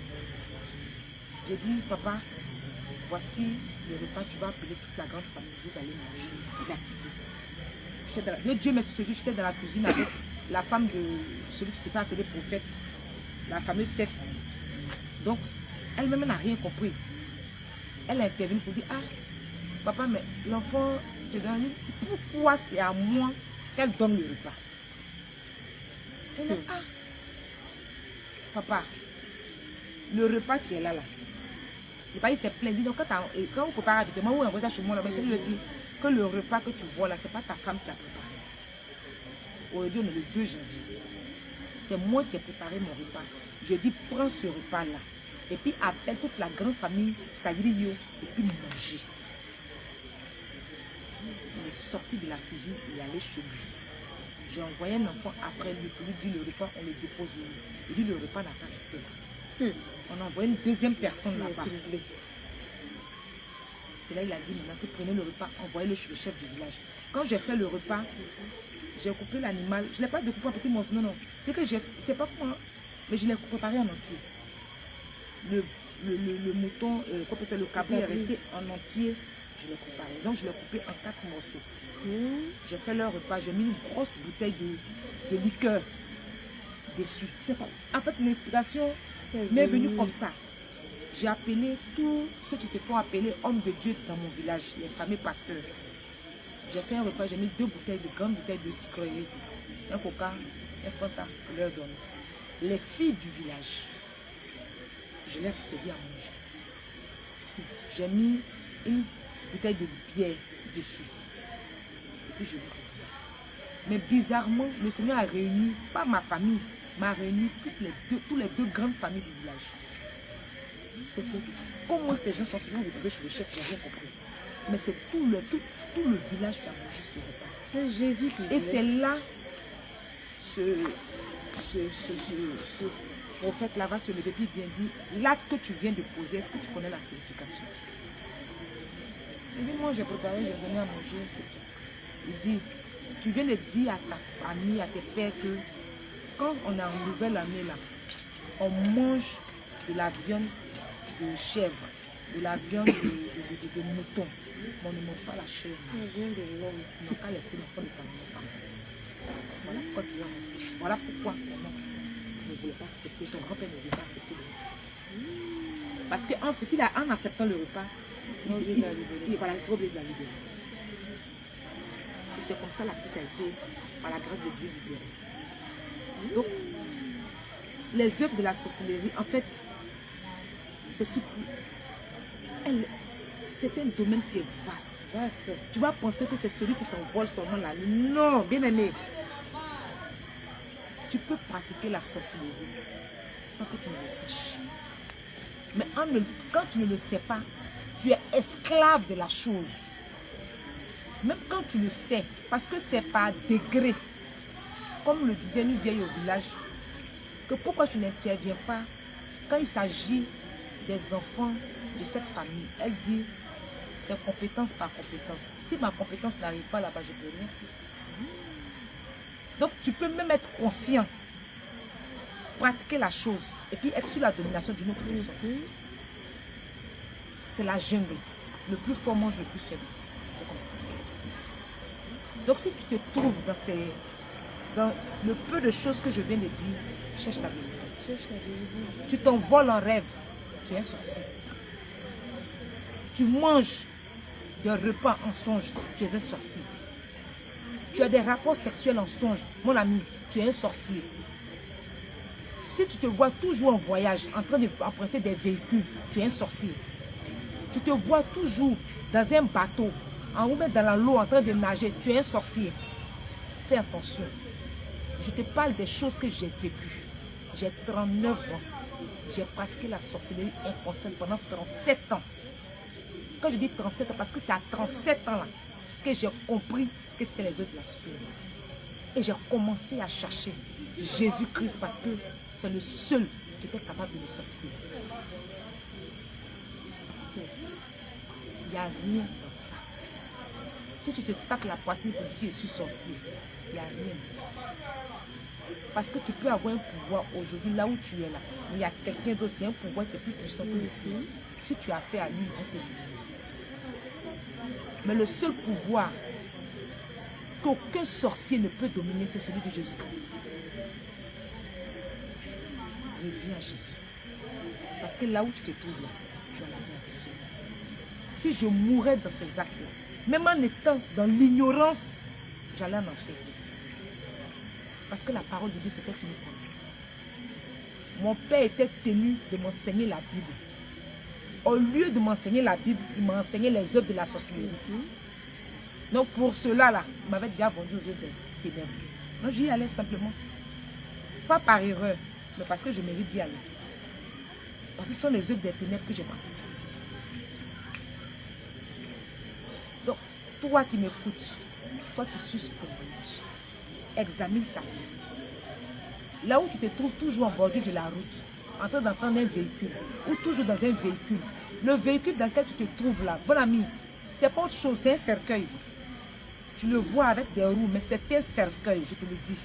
J'ai dit, papa, voici le repas, tu vas appeler toute la grande famille, vous allez manger. Dieu merci, ce jour, j'étais dans la cuisine avec la femme de celui qui s'est fait appeler prophète, la fameuse secte. Donc, elle-même n'a rien compris. Elle a intervenu pour dire, ah, papa, mais l'enfant te donne, pourquoi c'est à moi qu'elle donne le repas? Elle dit, ah, papa, le repas qui est là, le pays c'est plein. Donc, quand on prépare habituellement, ou on envoie ça chez moi, c'est lui dit que le repas que tu vois là, ce n'est pas ta femme qui a préparé. Aujourd'hui, on est le 2 janvier. C'est moi qui ai préparé mon repas. Je dis, prends ce repas-là. Et puis, appelle toute la grande famille, Sayrio, et puis manger. Il est sorti de la cuisine, il est allé chez lui. J'ai envoyé un enfant après lui pour lui dire, le repas, on le dépose où. Il dit, le repas n'a pas resté là. On a envoyé une deuxième personne là-bas. C'est là il a dit, maintenant que prenez le repas, envoyez-le chez le chef du village. Quand j'ai fait le repas, j'ai coupé l'animal. Je ne l'ai pas découpé en petits morceaux, non, non. C'est que je ne sais pas comment, mais je l'ai préparé en entier. Le mouton, le cabri est resté en entier, je l'ai préparé. Donc je l'ai coupé en 4 morceaux. J'ai fait leur repas, j'ai mis une grosse bouteille de liqueur dessus. En fait, l'inspiration m'est venue comme ça. J'ai appelé tous ceux qui se font appeler hommes de Dieu dans mon village, les fameux pasteurs. J'ai fait un repas, j'ai mis 2 bouteilles de grandes bouteilles de sucre, un coca, un fanta pour leur donner. Les filles du village, je les ai servi à manger. J'ai mis une bouteille de bière dessus. Et puis je vais. Mais bizarrement, le Seigneur a réuni, pas ma famille, m'a réuni toutes les deux grandes familles du village. C'est que comment ces gens sont venus retrouver chez le chef, je n'ai rien compris. Mais c'est tout le village qui a mangé ce repas. C'est Jésus qui Et c'est là, ce prophète là-bas se lever et vient dire, l'acte que tu viens de poser, est-ce que tu connais la signification? Il dit, moi j'ai préparé, j'ai donné à manger. Il dit, tu viens de dire à ta famille, à tes pères que quand on est en nouvelle année là, on mange de la viande de chèvre, de la viande de mouton. Mais on ne mange pas la chèvre. On n'a pas laissé l'enfant de ta maman. Voilà pourquoi tu vas manger. Voilà pourquoi maman ne voulait pas accepter, ton grand-père ne voulait pas accepter le repas. Parce qu'en acceptant le repas, il sera obligé de la libérer. Et c'est comme ça la petite a été, par la grâce de Dieu, libérée. Donc, les œuvres de la sorcellerie, en fait, c'est un domaine qui est vaste. Tu vas penser que c'est celui qui s'envole seulement la nuit. Non, bien aimé. Tu peux pratiquer la sorcellerie sans que tu ne le saches. Mais quand tu ne le sais pas, tu es esclave de la chose. Même quand tu le sais, parce que c'est par degré. Comme le disait une vieille au village, que pourquoi tu n'interviens pas quand il s'agit des enfants de cette famille. Elle dit, c'est compétence par compétence. Si ma compétence n'arrive pas là-bas, je peux rien. Donc tu peux même être conscient, pratiquer la chose et puis être sous la domination d'une autre personne. C'est la jungle. Le plus fort mange le plus faible. C'est comme ça. Donc si tu te trouves dans le peu de choses que je viens de dire, cherche la vérité. Tu t'envoles en rêve, tu es un sorcier. Tu manges des repas en songe, tu es un sorcier. Tu as des rapports sexuels en songe, mon ami, tu es un sorcier. Si tu te vois toujours en voyage, en train d'emprunter des véhicules, tu es un sorcier. Tu te vois toujours dans un bateau, en route dans l'eau, en train de nager, tu es un sorcier. Fais attention. Je te parle des choses que j'ai vécues. J'ai 39 ans. J'ai pratiqué la sorcellerie inconsciente pendant 37 ans. Quand je dis 37 ans, parce que c'est à 37 ans là que j'ai compris que c'était les œuvres de la sorcellerie. Et j'ai commencé à chercher Jésus-Christ parce que c'est le seul qui était capable de me sortir. Il n'y a rien dans ça. Si tu te tapes la poitrine pour dire je suis sorcier, il n'y a rien. Parce que tu peux avoir un pouvoir aujourd'hui là où tu es là. Mais il y a quelqu'un d'autre qui a un pouvoir qui est plus puissant que le tien. Si tu as fait à lui, il va te dire. Mais le seul pouvoir qu'aucun sorcier ne peut dominer, c'est celui de Jésus-Christ. Reviens à Jésus. Parce que là où tu te trouves, là, tu as la bénédiction. Si je mourais dans ces actes-là, même en étant dans l'ignorance, j'allais en enfer. Parce que la parole de Dieu, c'était une parole. Mon père était tenu de m'enseigner la Bible. Au lieu de m'enseigner la Bible, il m'a enseigné les œuvres de la sorcellerie. Donc pour cela, là, il m'avait déjà vendu aux œuvres des ténèbres. Donc j'y allais simplement. Pas par erreur, mais parce que je mérite d'y aller. Parce que ce sont les œuvres des ténèbres que j'ai pratiquées. Donc, toi qui m'écoutes, toi qui suis ce témoignage, examine ta vie. Là où tu te trouves toujours en bordure de la route, en train d'entendre un véhicule, ou toujours dans un véhicule, le véhicule dans lequel tu te trouves là, bon ami, c'est pas autre chose, c'est un cercueil. Tu le vois avec des roues, mais c'est un cercueil, je te le dis.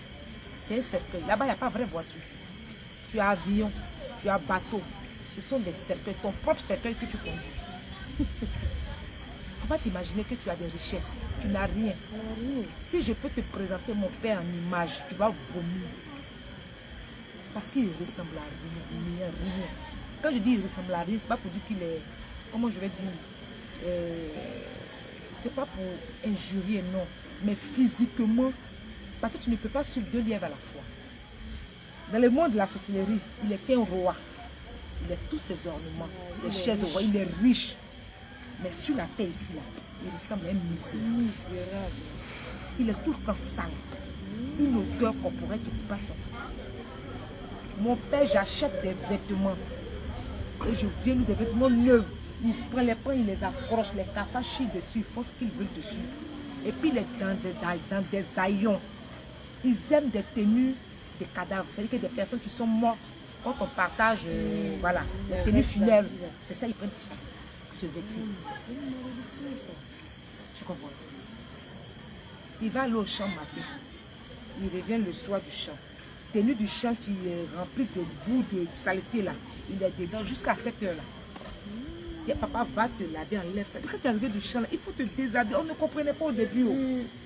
C'est un cercueil. Là-bas, il n'y a pas vraie voiture. Tu as avion, tu as bateau. Ce sont des cercueils, ton propre cercueil que tu conduis. Il ne faut pas t'imaginer que tu as des richesses. Tu n'as rien. Si je peux te présenter mon père en image, tu vas vomir. Parce qu'il ressemble à rien. Quand je dis il ressemble à rien, ce n'est pas pour dire qu'il est... Comment je vais dire c'est pas pour injurier, non. Mais physiquement, parce que tu ne peux pas suivre deux lièvres à la fois. Dans le monde de la sorcellerie, il est un roi. Il a tous ses ornements, les chaises de roi, il est riche. Mais sur la terre ici, là, il ressemble à un misérable. Il est tout le temps sale. Une odeur corporelle qui ne peut pas sortir. Mon père, j'achète des vêtements. Et je viens lui des vêtements neufs. Il prend les points, il les accroche, les cafards chient dessus, ils font ce qu'ils veulent dessus. Et puis il est dans des haillons. Ils aiment des tenues de cadavres. C'est-à-dire que des personnes qui sont mortes, quand on partage, voilà, les tenues funèbres, c'est ça, ils prennent ce vêtement. Tu comprends? Il va aller au champ matin. Il revient le soir du champ. Tenue du champ qui est remplie de boue, de saleté là. Il est dedans jusqu'à 7 heures là. Et papa va te laver, enlève ça. Quand tu es arrivé du champ là, il faut te déshabiller. On ne comprenait pas au début.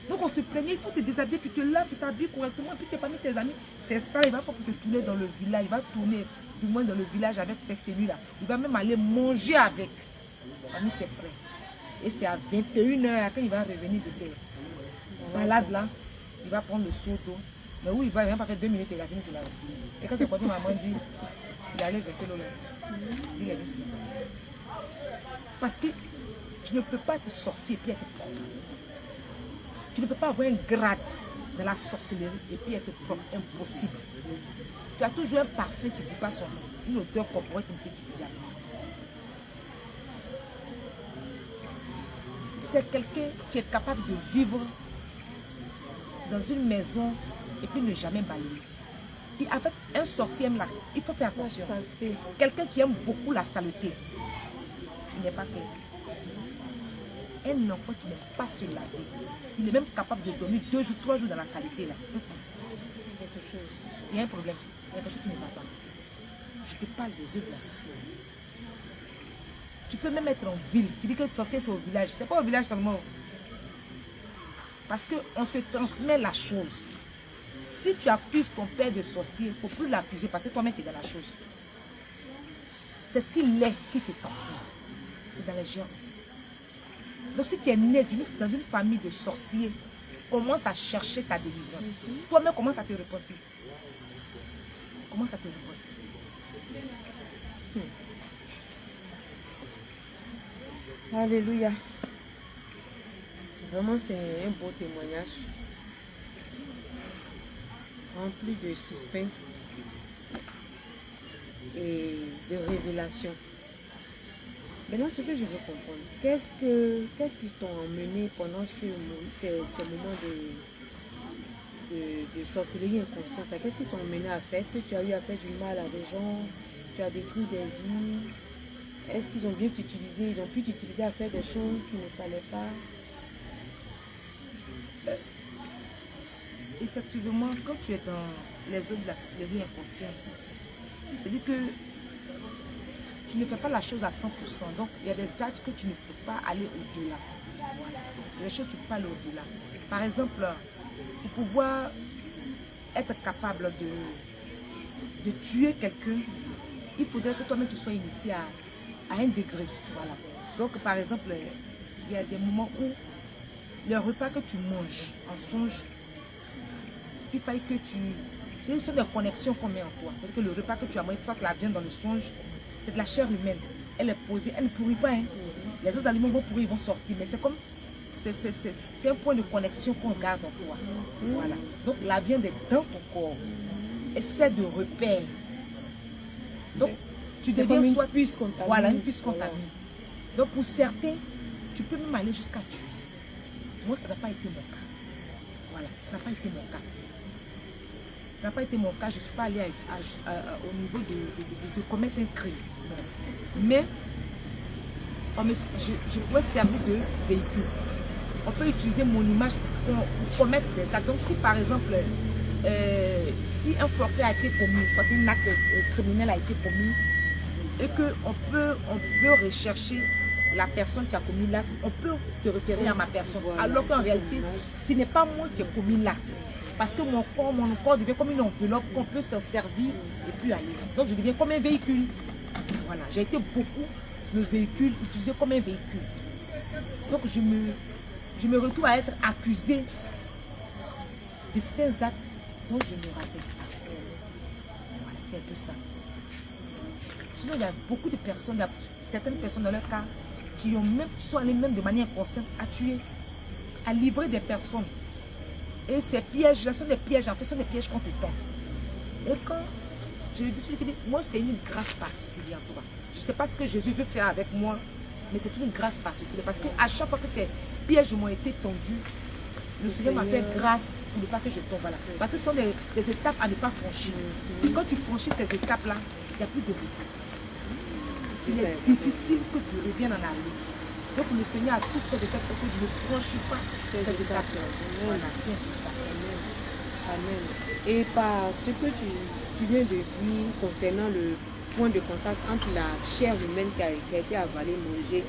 Donc on se plaignait, il faut te déshabiller, puis te laves, tu t'habilles correctement, puis tu es parmi tes amis. C'est ça, il va pas se tourner dans le village. Il va tourner du moins dans le village avec cette tenue là. Il va même aller manger avec parmi ses frères. Et c'est à 21 h quand il va revenir de ses balades là, il va prendre le seau d'eau. Mais où il va, il va pas faire 2 minutes et il a fini de laver. Et quand c'est quand maman dit, il allait verser l'eau là. Il est juste là. Parce que tu ne peux pas être sorcier et puis être propre. Tu ne peux pas avoir un grade dans la sorcellerie et puis être propre. Impossible. Tu as toujours un parfait qui ne dit pas son nom. Une odeur corporelle qui ne dit jamais. C'est quelqu'un qui est capable de vivre dans une maison et puis ne jamais balayer. Et en fait, un sorcier aime là, il faut faire attention. Quelqu'un qui aime beaucoup la saleté, il n'est pas clair. Un enfant qui n'aime pas se laver, il est même capable de dormir 2 jours, 3 jours dans la saleté là. Il y a un problème, il y a quelque chose qui ne va pas. Je te parle des œuvres de la sorcellerie. Tu peux même être en ville, tu dis que le sorcier c'est au village, c'est pas au village seulement. Parce qu'on te transmet la chose. Si tu accuses ton père de sorcier, il ne faut plus l'accuser parce que toi-même tu es dans la chose. C'est ce qu'il est qui te transmet. C'est dans les gens. Donc si tu es né dans une famille de sorciers, commence à chercher ta délivrance. Toi-même commence à te repentir. Commence à te repentir. Alléluia. Vraiment, c'est un beau témoignage. Rempli de suspense et de révélation. Maintenant, ce que je veux comprendre, qu'est-ce qui t'ont emmené pendant ces moments de sorcellerie inconsciente? Qu'est-ce qui t'ont emmené à faire? Est-ce que tu as eu à faire du mal à des gens? Tu as détruit des vies? Est-ce qu'ils ont bien t'utiliser? Ils ont pu t'utiliser à faire des choses qui ne fallait pas? Effectivement, quand tu es dans les eaux de la sorcellerie inconsciente, c'est-à-dire que tu ne fais pas la chose à 100%. Donc, il y a des actes que tu ne peux pas aller au-delà. Voilà. Il y a des choses que tu ne peux pas aller au-delà. Par exemple, pour pouvoir être capable de tuer quelqu'un, il faudrait que toi-même tu sois initié à un degré. Voilà. Donc, par exemple, il y a des moments où le repas que tu manges en songe, il faille que ce sont des connexions qu'on met en toi. C'est-à-dire que le repas que tu as mangé, une fois que la viande dans le songe, c'est de la chair humaine. Elle est posée, elle ne pourrit pas. Hein. Les autres aliments vont pourrir, ils vont sortir. Mais c'est comme, c'est un point de connexion qu'on garde en toi. Voilà. Donc la viande est dans ton corps. Et c'est de repère. Donc tu deviens comme une soit puce contaminée. Voilà, une puce contaminée. Donc pour certains, tu peux même aller jusqu'à tuer. Moi, ça n'a pas été mon cas. Voilà, ça n'a pas été mon cas. Ça n'a pas été mon cas, je ne suis pas allée au niveau de commettre un crime. Mais je pourrais servir de véhicule. On peut utiliser mon image pour commettre des actes. Donc si par exemple, si un forfait a été commis, soit un acte criminel a été commis, et qu'on peut rechercher la personne qui a commis l'acte, on peut se référer à ma personne. Alors qu'en réalité, ce n'est pas moi qui ai commis l'acte. Parce que mon corps devient comme une enveloppe qu'on peut se servir et puis aller. Donc je deviens comme un véhicule. Voilà, j'ai été beaucoup le véhicule, utilisé comme un véhicule. Donc je me retrouve à être accusée de certains actes dont je me rappelle pas. Voilà, c'est un peu ça. Sinon, il y a beaucoup de personnes, il y a certaines personnes dans leur cas qui sont allées même de manière inconsciente à tuer, à livrer des personnes. Et ces pièges, là sont des pièges, en fait, sont des pièges qu'on te tend. Et quand je dis, moi, c'est une grâce particulière. Je ne sais pas ce que Jésus veut faire avec moi, mais c'est une grâce particulière. Parce qu'à chaque fois que ces pièges m'ont été tendus, le Seigneur m'a fait grâce pour ne pas que je tombe. Voilà. Parce que ce sont des étapes à ne pas franchir. Quand tu franchis ces étapes-là, il n'y a plus de retour. Il est difficile que tu reviennes en arrière. Donc le Seigneur a tout fait de telle sorte que je ne franchis pas ces étapes-là. Voilà, c'est un peu ça. Amen. Et par ce que tu viens de dire concernant le point de contact entre la chair humaine qui a été avalée, mangée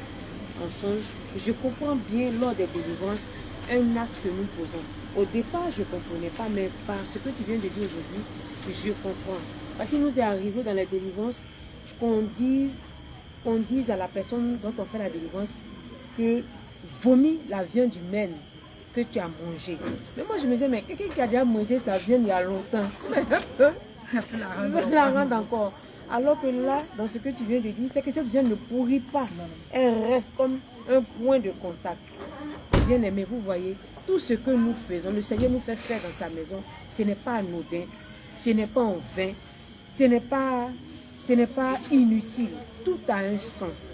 en songe, je comprends bien lors des délivrances un acte que nous posons. Au départ, je ne comprenais pas, mais par ce que tu viens de dire aujourd'hui, je comprends. Parce qu'il nous est arrivé dans la délivrance qu'on dise à la personne dont on fait la délivrance que vomit la viande humaine que tu as mangée. Mais moi je me disais, mais quelqu'un qui a déjà mangé sa viande il y a longtemps, la rendre encore. Alors que là, dans ce que tu viens de dire, c'est que cette viande ne pourrit pas. Elle reste comme un point de contact. Bien aimé, vous voyez, tout ce que nous faisons, le Seigneur nous fait faire dans sa maison, ce n'est pas anodin, ce n'est pas en vain, ce n'est pas inutile. Tout a un sens.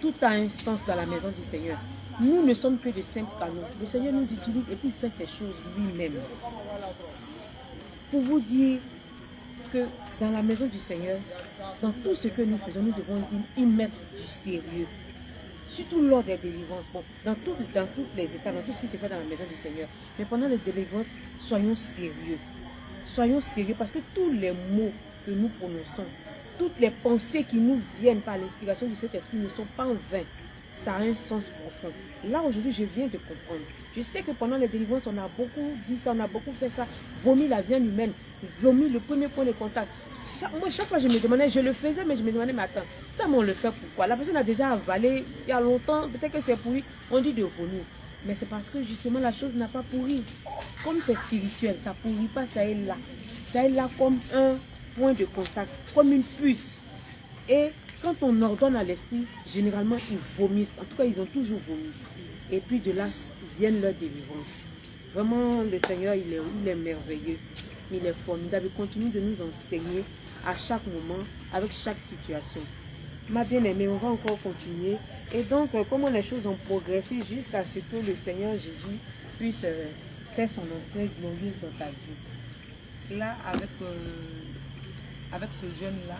Tout a un sens dans la maison du Seigneur. Nous ne sommes que de simples canaux. Le Seigneur nous utilise et puis il fait ces choses lui-même. Pour vous dire que dans la maison du Seigneur, dans tout ce que nous faisons, nous devons y mettre du sérieux. Surtout lors des délivrances. Bon, dans toutes les états, dans tout ce qui se fait dans la maison du Seigneur. Mais pendant les délivrances, soyons sérieux. Soyons sérieux parce que tous les mots que nous prononçons, toutes les pensées qui nous viennent par l'inspiration du Saint-Esprit ne sont pas en vain. ça a un sens profond. Là, aujourd'hui, je viens de comprendre. Je sais que pendant les délivrances, on a beaucoup dit ça, on a beaucoup fait ça. Vomir la viande humaine, vomir le premier point de contact. Moi, chaque fois, je me demandais, je le faisais, mais je me demandais, mais attends, ça, on le fait pourquoi? La personne a déjà avalé il y a longtemps, peut-être que c'est pourri, on dit de vomir. Mais c'est parce que justement, la chose n'a pas pourri. Comme c'est spirituel, ça ne pourrit pas, ça est là. Ça est là comme un point de contact, comme une puce. Et quand on ordonne à l'esprit, généralement, ils vomissent. En tout cas, ils ont toujours vomi. Et puis de là, viennent leurs délivrances. Vraiment, le Seigneur, il est merveilleux. Il est formidable. Il continue de nous enseigner à chaque moment, avec chaque situation. Ma bien-aimée, on va encore continuer. Et donc, comment les choses ont progressé jusqu'à ce que le Seigneur Jésus puisse faire son entrée glorieuse dans ta vie. Là, avec ce jeune-là,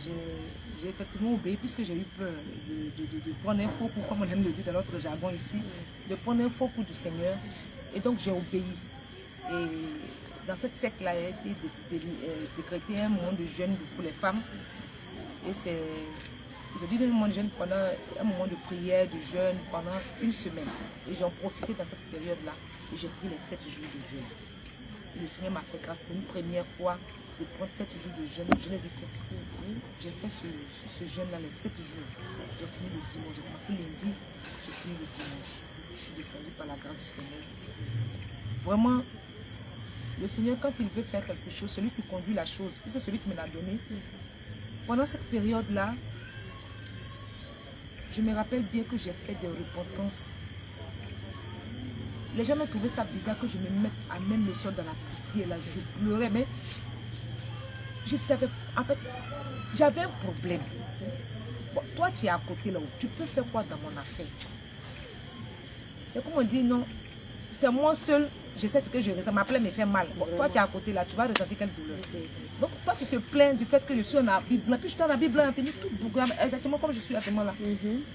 j'ai effectivement obéi puisque j'ai eu peur de prendre un faux coup, comme on aime le dire dans notre jargon ici, de prendre un faux coup du Seigneur. Et donc, j'ai obéi. Et dans cette secte-là, il a été décrété un moment de jeûne pour les femmes. Et c'est... Ils ont dit un moment de jeûne pendant un moment de prière, de jeûne pendant une semaine. Et j'ai en profité dans cette période-là. Et j'ai pris les 7 jours de jeûne. Le Seigneur m'a fait grâce pour une première fois de prendre 7 jours de jeûne. Je les ai fait. J'ai fait ce jeûne-là les 7 jours. J'ai fini le dimanche. J'ai commencé lundi, j'ai fini le dimanche. Je suis descendue par la grâce du Seigneur. Vraiment, le Seigneur, quand il veut faire quelque chose, celui qui conduit la chose, c'est celui qui me l'a donné. Pendant cette période-là, je me rappelle bien que j'ai fait des repentances. Les gens m'ont trouvé ça bizarre que je me mette à même le sol dans la poussière. Là, je pleurais, mais je savais, en fait, j'avais un problème. Bon, toi qui es à côté là-haut, tu peux faire quoi dans mon affaire? C'est comme on dit, non, c'est moi seul, je sais ce que je ressens, ma plaie me fait mal. Bon, toi qui es à côté là, tu vas ressentir quelle douleur? Donc toi tu te plains du fait que je suis en habit blanc, puis je suis en habit blanc, en tenue toute bougrame, exactement comme je suis à ce moment-là.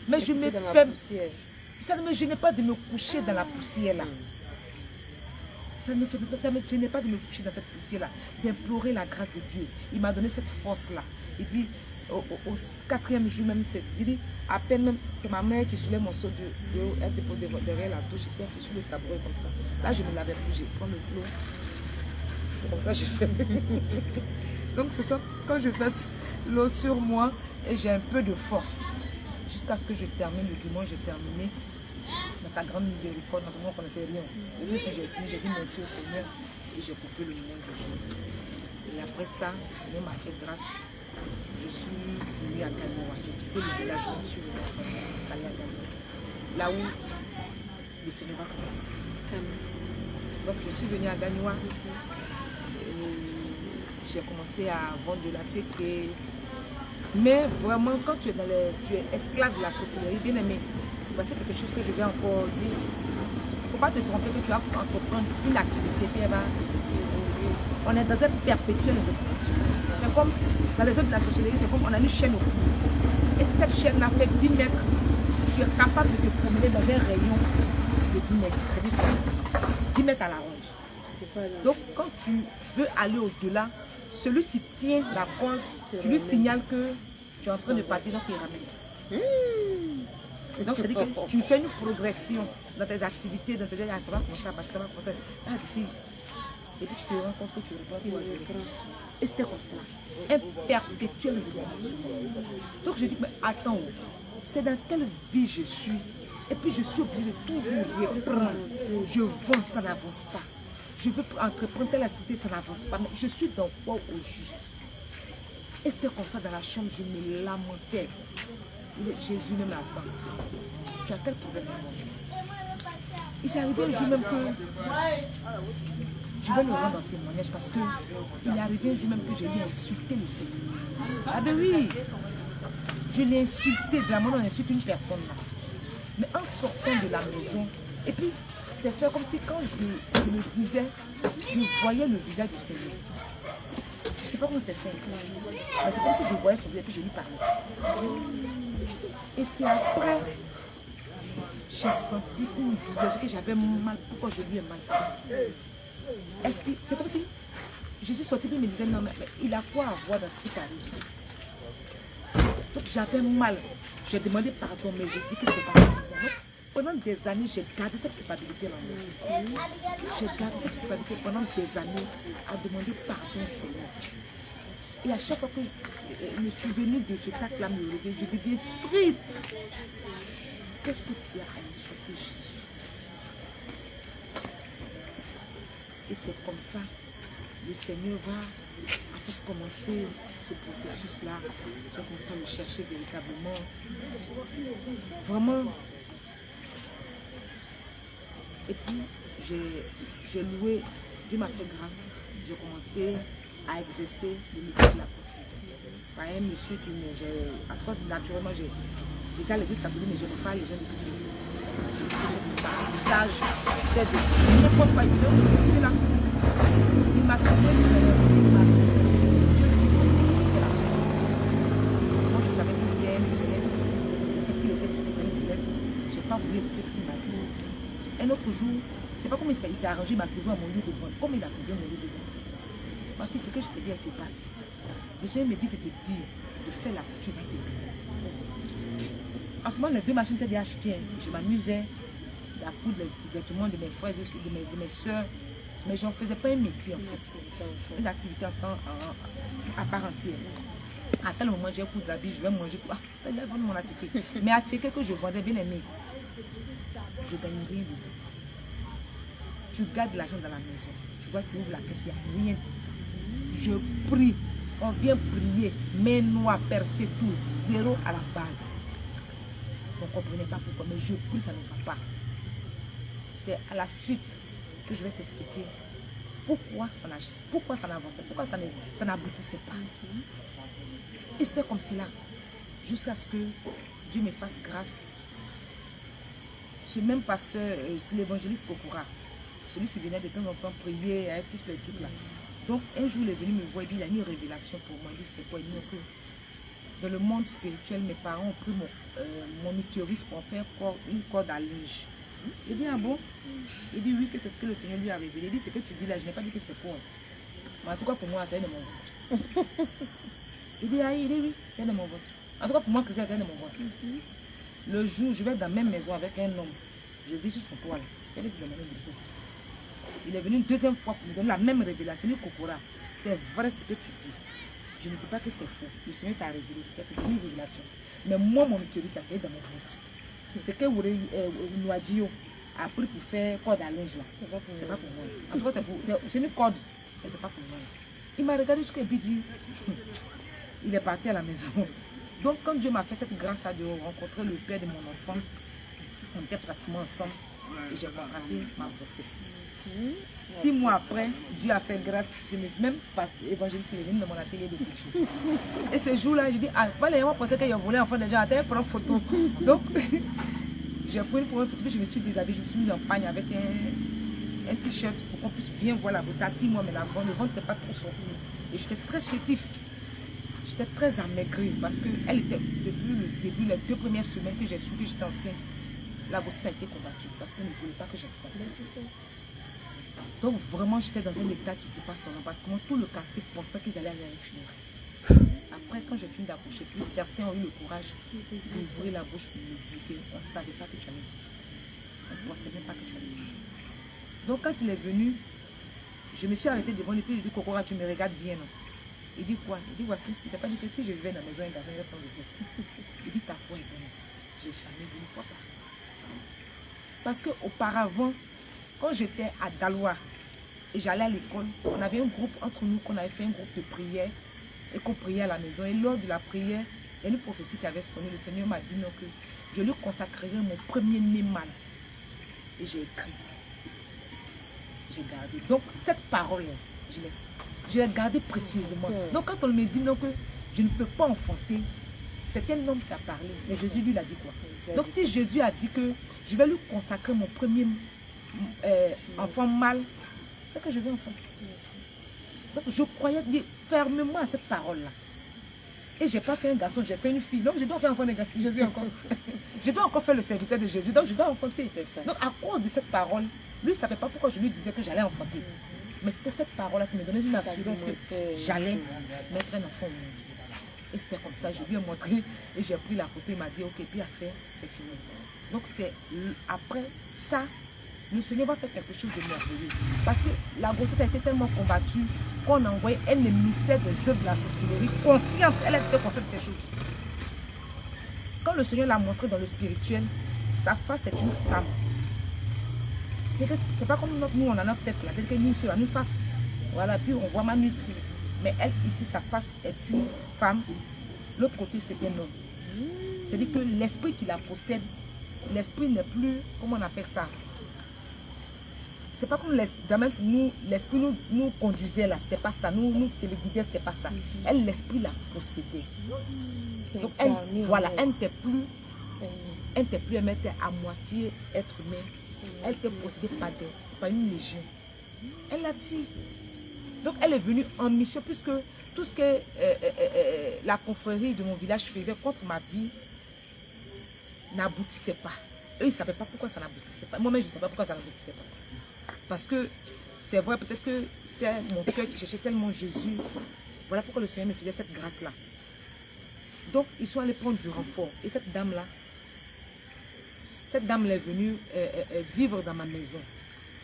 Mais je me fais... Ça ne me gênait pas de me coucher dans la poussière là. Ça ne me gênait pas de me coucher dans cette poussière là, d'implorer la grâce de Dieu. Il m'a donné cette force là. Il dit, au 4e jour même, il dit, à peine même, c'est ma mère qui soulève mon seau de l'eau, elle dépose derrière la douche, ici, elle se sur le tabouret comme ça. Là, je ne me lavais plus, je prends le flot. Comme ça, je fais. Donc, c'est ça, quand je fais l'eau sur moi, et j'ai un peu de force. Jusqu'à ce que je termine le dimanche, j'ai terminé. Dans sa grande miséricorde, dans ce moment, on ne connaissait rien. C'est lui que j'ai fini, j'ai dit merci au Seigneur et j'ai coupé le moment de jour. Et après ça, le Seigneur m'a fait grâce. Je suis venue à Gagnoa. J'ai quitté le village, je me suis installée à Gagnoa. Là où le Seigneur a commencé. Donc je suis venue à Gagnoa. J'ai commencé à vendre de la tchéké. Mais vraiment, quand tu es esclave de la sorcellerie, bien aimé, c'est quelque chose que je vais encore dire. Il ne faut pas te tromper que tu vas entreprendre une activité. On est dans une perpétuelle répétition. C'est comme dans les œuvres de la sorcellerie, c'est comme on a une chaîne au cou. Et si cette chaîne-là fait 10 mètres, tu es capable de te promener dans un rayon de 10 mètres. C'est-à-dire 10 mètres à la ronde. Donc quand tu veux aller au-delà, celui qui tient la corde, tu lui signales que tu es en train de partir, donc il ramène. Donc c'est-à-dire que tu fais une progression dans tes activités, dans tes ah, ça va commencer à marcher, ça va commencer à d'ici. Et puis tu te rends compte que tu reprends tout à zéro. Et c'était comme ça. Un perpétuel renouvellement. Donc je dis, mais attends, c'est dans quelle vie je suis? Et puis je suis obligée de toujours reprendre. Je vends, ça n'avance pas. Je veux entreprendre telle activité, ça n'avance pas. Mais je suis dans quoi au juste? Et c'était comme ça dans la chambre, je me lamentais. Jésus ne m'attend. Tu as quel problème de moi? Il s'est arrivé un jour même que je vais le rendre en témoignage parce qu'il est arrivé un jour même que j'ai lui insulté le Seigneur. Ah ben oui, je l'ai insulté, de la manière dont on insulte une personne là. Mais en sortant de la maison, et puis c'est fait comme si quand je le disais, je voyais le visage du Seigneur. Je ne sais pas comment c'est fait. Mais c'est comme si je voyais son visage et puis je lui parlais. Et c'est après, j'ai senti une douleur, que j'avais mal. Pourquoi je lui ai mal? C'est comme si je suis sortie et il me disait non, mais il a quoi à voir dans ce qui t'arrive? Donc j'avais mal. J'ai demandé pardon, mais j'ai dit que c'est pas comme ça. Donc, pendant des années, j'ai gardé cette culpabilité en moi. J'ai gardé cette culpabilité pendant des années à demander pardon au Seigneur. Et à chaque fois que le souvenir de ce acte-là me revient, je deviens triste. Qu'est-ce que tu as à insulter Jésus? Et c'est comme ça, le Seigneur va, après commencer ce processus-là, j'ai commencé à le chercher véritablement. Vraiment. Et puis, j'ai loué, Dieu m'a fait grâce. J'ai commencé à exercer le métier de la couture. Par un monsieur qui me... Naturellement, j'étais à l'église catholique, mais je n'aimais pas les gens de l'église. C'était de... Je ne crois pas, je suis là. Il m'a trouvé moi, je savais qu'il y avait je n'ai pas voulu écouter ce qu'il m'a dit. Un autre jour, je ne sais pas comment il s'est arrangé, il m'a trouvé à mon lieu de vente. Comme il a trouvé à mon lieu de vente. Ma fille, c'est que je te dis à tout pas. Le Seigneur me dit de te dire de faire la couture avec tes bébés. En ce moment, les deux machines étaient déjà achetées. Je m'amusais à coudre les vêtements de mes frères et de mes soeurs. Mais je n'en faisais pas un métier en fait. Une activité à part entière. À quel moment j'ai coudre la bille, je vais manger. Ah, ça y est, mon activité. Mais à checker que je vendais bien aimé, je gagne rien de tout. Tu gardes l'argent dans la maison. Tu vois, tu ouvres la caisse, il n'y a rien. Je prie. On vient prier. Main noire, percée, tout. Zéro à la base. On ne comprenait pas pourquoi. Mais je prie, ça ne va pas. C'est à la suite que je vais t'expliquer pourquoi ça n'avançait, pourquoi ça n'aboutissait pas. Et c'était comme cela. Jusqu'à ce que Dieu me fasse grâce. Ce même pasteur, l'évangéliste Kokura, celui qui venait de temps en temps prier avec tous les trucs là. Donc un jour il est venu me voir, il a eu une révélation pour moi. Il dit c'est quoi? Il dit que dans le monde spirituel, mes parents ont pris mon utérus pour en faire une corde à linge. Il dit ah bon? Il dit oui, que c'est ce que le Seigneur lui a révélé. Il dit ce que tu dis là, je n'ai pas dit que c'est pour. Mais en tout cas pour moi, c'est de mon ventre. Il dit ah, il dit oui, c'est de mon ventre. En tout cas pour moi, c'est de mon ventre. Le jour, je vais dans la même maison avec un homme. Je vis sur son toit là. Il est venu une deuxième fois pour me donner la même révélation. Il dit Kokora, c'est vrai ce que tu dis. Je ne dis pas que c'est faux. Le Seigneur t'a révélé, c'est une révélation. Mais moi, mon utérus, ça c'est dans mon ventre. C'est que Nouadjio a pris pour faire corde à linge là. C'est pas pour moi. En tout cas, c'est une corde, mais c'est pas pour moi. Il m'a regardé jusqu'à lui dit, il est parti à la maison. Donc, quand Dieu m'a fait cette grâce de rencontrer le père de mon enfant, on était pratiquement ensemble et j'ai rencontré ma grossesse. 6 mois après, Dieu a fait grâce. Même évangéliste est venu dans mon atelier de couture. Et ce jour-là, j'ai dit, ah, voilà, on pensait qu'il a volé enfant déjà, à prendre photo. Donc, j'ai pris une photo, je me suis déshabillée, je me suis mise en pagne avec un t-shirt pour qu'on puisse bien voir la beauté. À 6 mois, mais le ventre n'était pas trop sorti. Et j'étais très chétif. J'étais très amaigrie parce qu'elle était, depuis le début, les 2 premières semaines que j'ai su que j'étais enceinte, la grossesse a été combattue parce qu'elle ne voulait pas que j'enfante. Donc vraiment, j'étais dans un état qui ne dit pas son nom parce que moi, tout le quartier pensait qu'ils allaient aller finir. Après, quand j'ai fini d'accoucher, puis certains ont eu le courage d'ouvrir la bouche pour me dire qu'on ne savait pas que tu avais dit. On ne pensait même pas que tu avais dit. Donc quand il est venu, je me suis arrêtée devant lui, puis je lui ai dit, Kokora, tu me regardes bien, non? Il dit quoi? Il dit, voici, il t'a pas dit que si je vais dans la maison, un garçon, il va prendre le geste. Il dit, ta foi est bonne. J'ai jamais dit une fois pas. Parce qu'auparavant, quand j'étais à Daloa et j'allais à l'école, on avait un groupe entre nous, qu'on avait fait un groupe de prière et qu'on priait à la maison. Et lors de la prière, il y a une prophétie qui avait sonné. Le Seigneur m'a dit non, que je lui consacrerai mon premier-né mâle. Et j'ai écrit. J'ai gardé. Donc cette parole, je l'ai gardée précieusement. Donc quand on me dit non, que je ne peux pas enfanter, c'est un homme qui a parlé. Mais Jésus lui a dit quoi? Donc si Jésus a dit que je vais lui consacrer mon premier enfant mâle, c'est que je vais enfanter. Donc je croyais fermement à cette parole-là. Et je n'ai pas fait un garçon, j'ai fait une fille. Donc je dois faire enfant de Jésus encore. Je dois encore faire le serviteur de Jésus. Donc je dois enfanter. Donc à cause de cette parole, lui ne savait pas pourquoi je lui disais que j'allais enfanter. Mais c'était cette parole-là qui me donnait une assurance que j'allais mettre un enfant au monde. Et c'était comme ça, je lui ai montré et j'ai pris la photo, il m'a dit ok, puis après, c'est fini. Donc c'est après ça, le Seigneur va faire quelque chose de merveilleux. Parce que la grossesse a été tellement combattue qu'on a envoyé un émissaire des œuvres de la sorcellerie, consciente, elle était consciente de ces choses. Quand le Seigneur l'a montré dans le spirituel, sa face est une femme. C'est pas comme nous, on a notre tête là, quelqu'un nous sur une face. Voilà, puis on voit ma nuque. Mais elle, ici, sa face est une femme. L'autre côté, c'est un homme. C'est-à-dire que l'esprit qui la possède, l'esprit n'est plus, comment on appelle ça? C'est pas comme l'esprit nous conduisait là, c'était pas ça. Nous téléguidait, c'était pas ça. Elle, l'esprit la possédait. Donc, elle, voilà, elle n'était plus, elle était à moitié être humain. Elle était possédée par une légion. Elle l'a dit. Donc, elle est venue en mission, puisque tout ce que la confrérie de mon village faisait contre ma vie n'aboutissait pas. Eux, ils ne savaient pas pourquoi ça n'aboutissait pas. Moi-même, je ne savais pas pourquoi ça n'aboutissait pas. Parce que, c'est vrai, peut-être que c'était mon cœur qui cherchait tellement Jésus. Voilà pourquoi le Seigneur me faisait cette grâce-là. Donc, ils sont allés prendre du renfort. Et cette dame-là est venue vivre dans ma maison.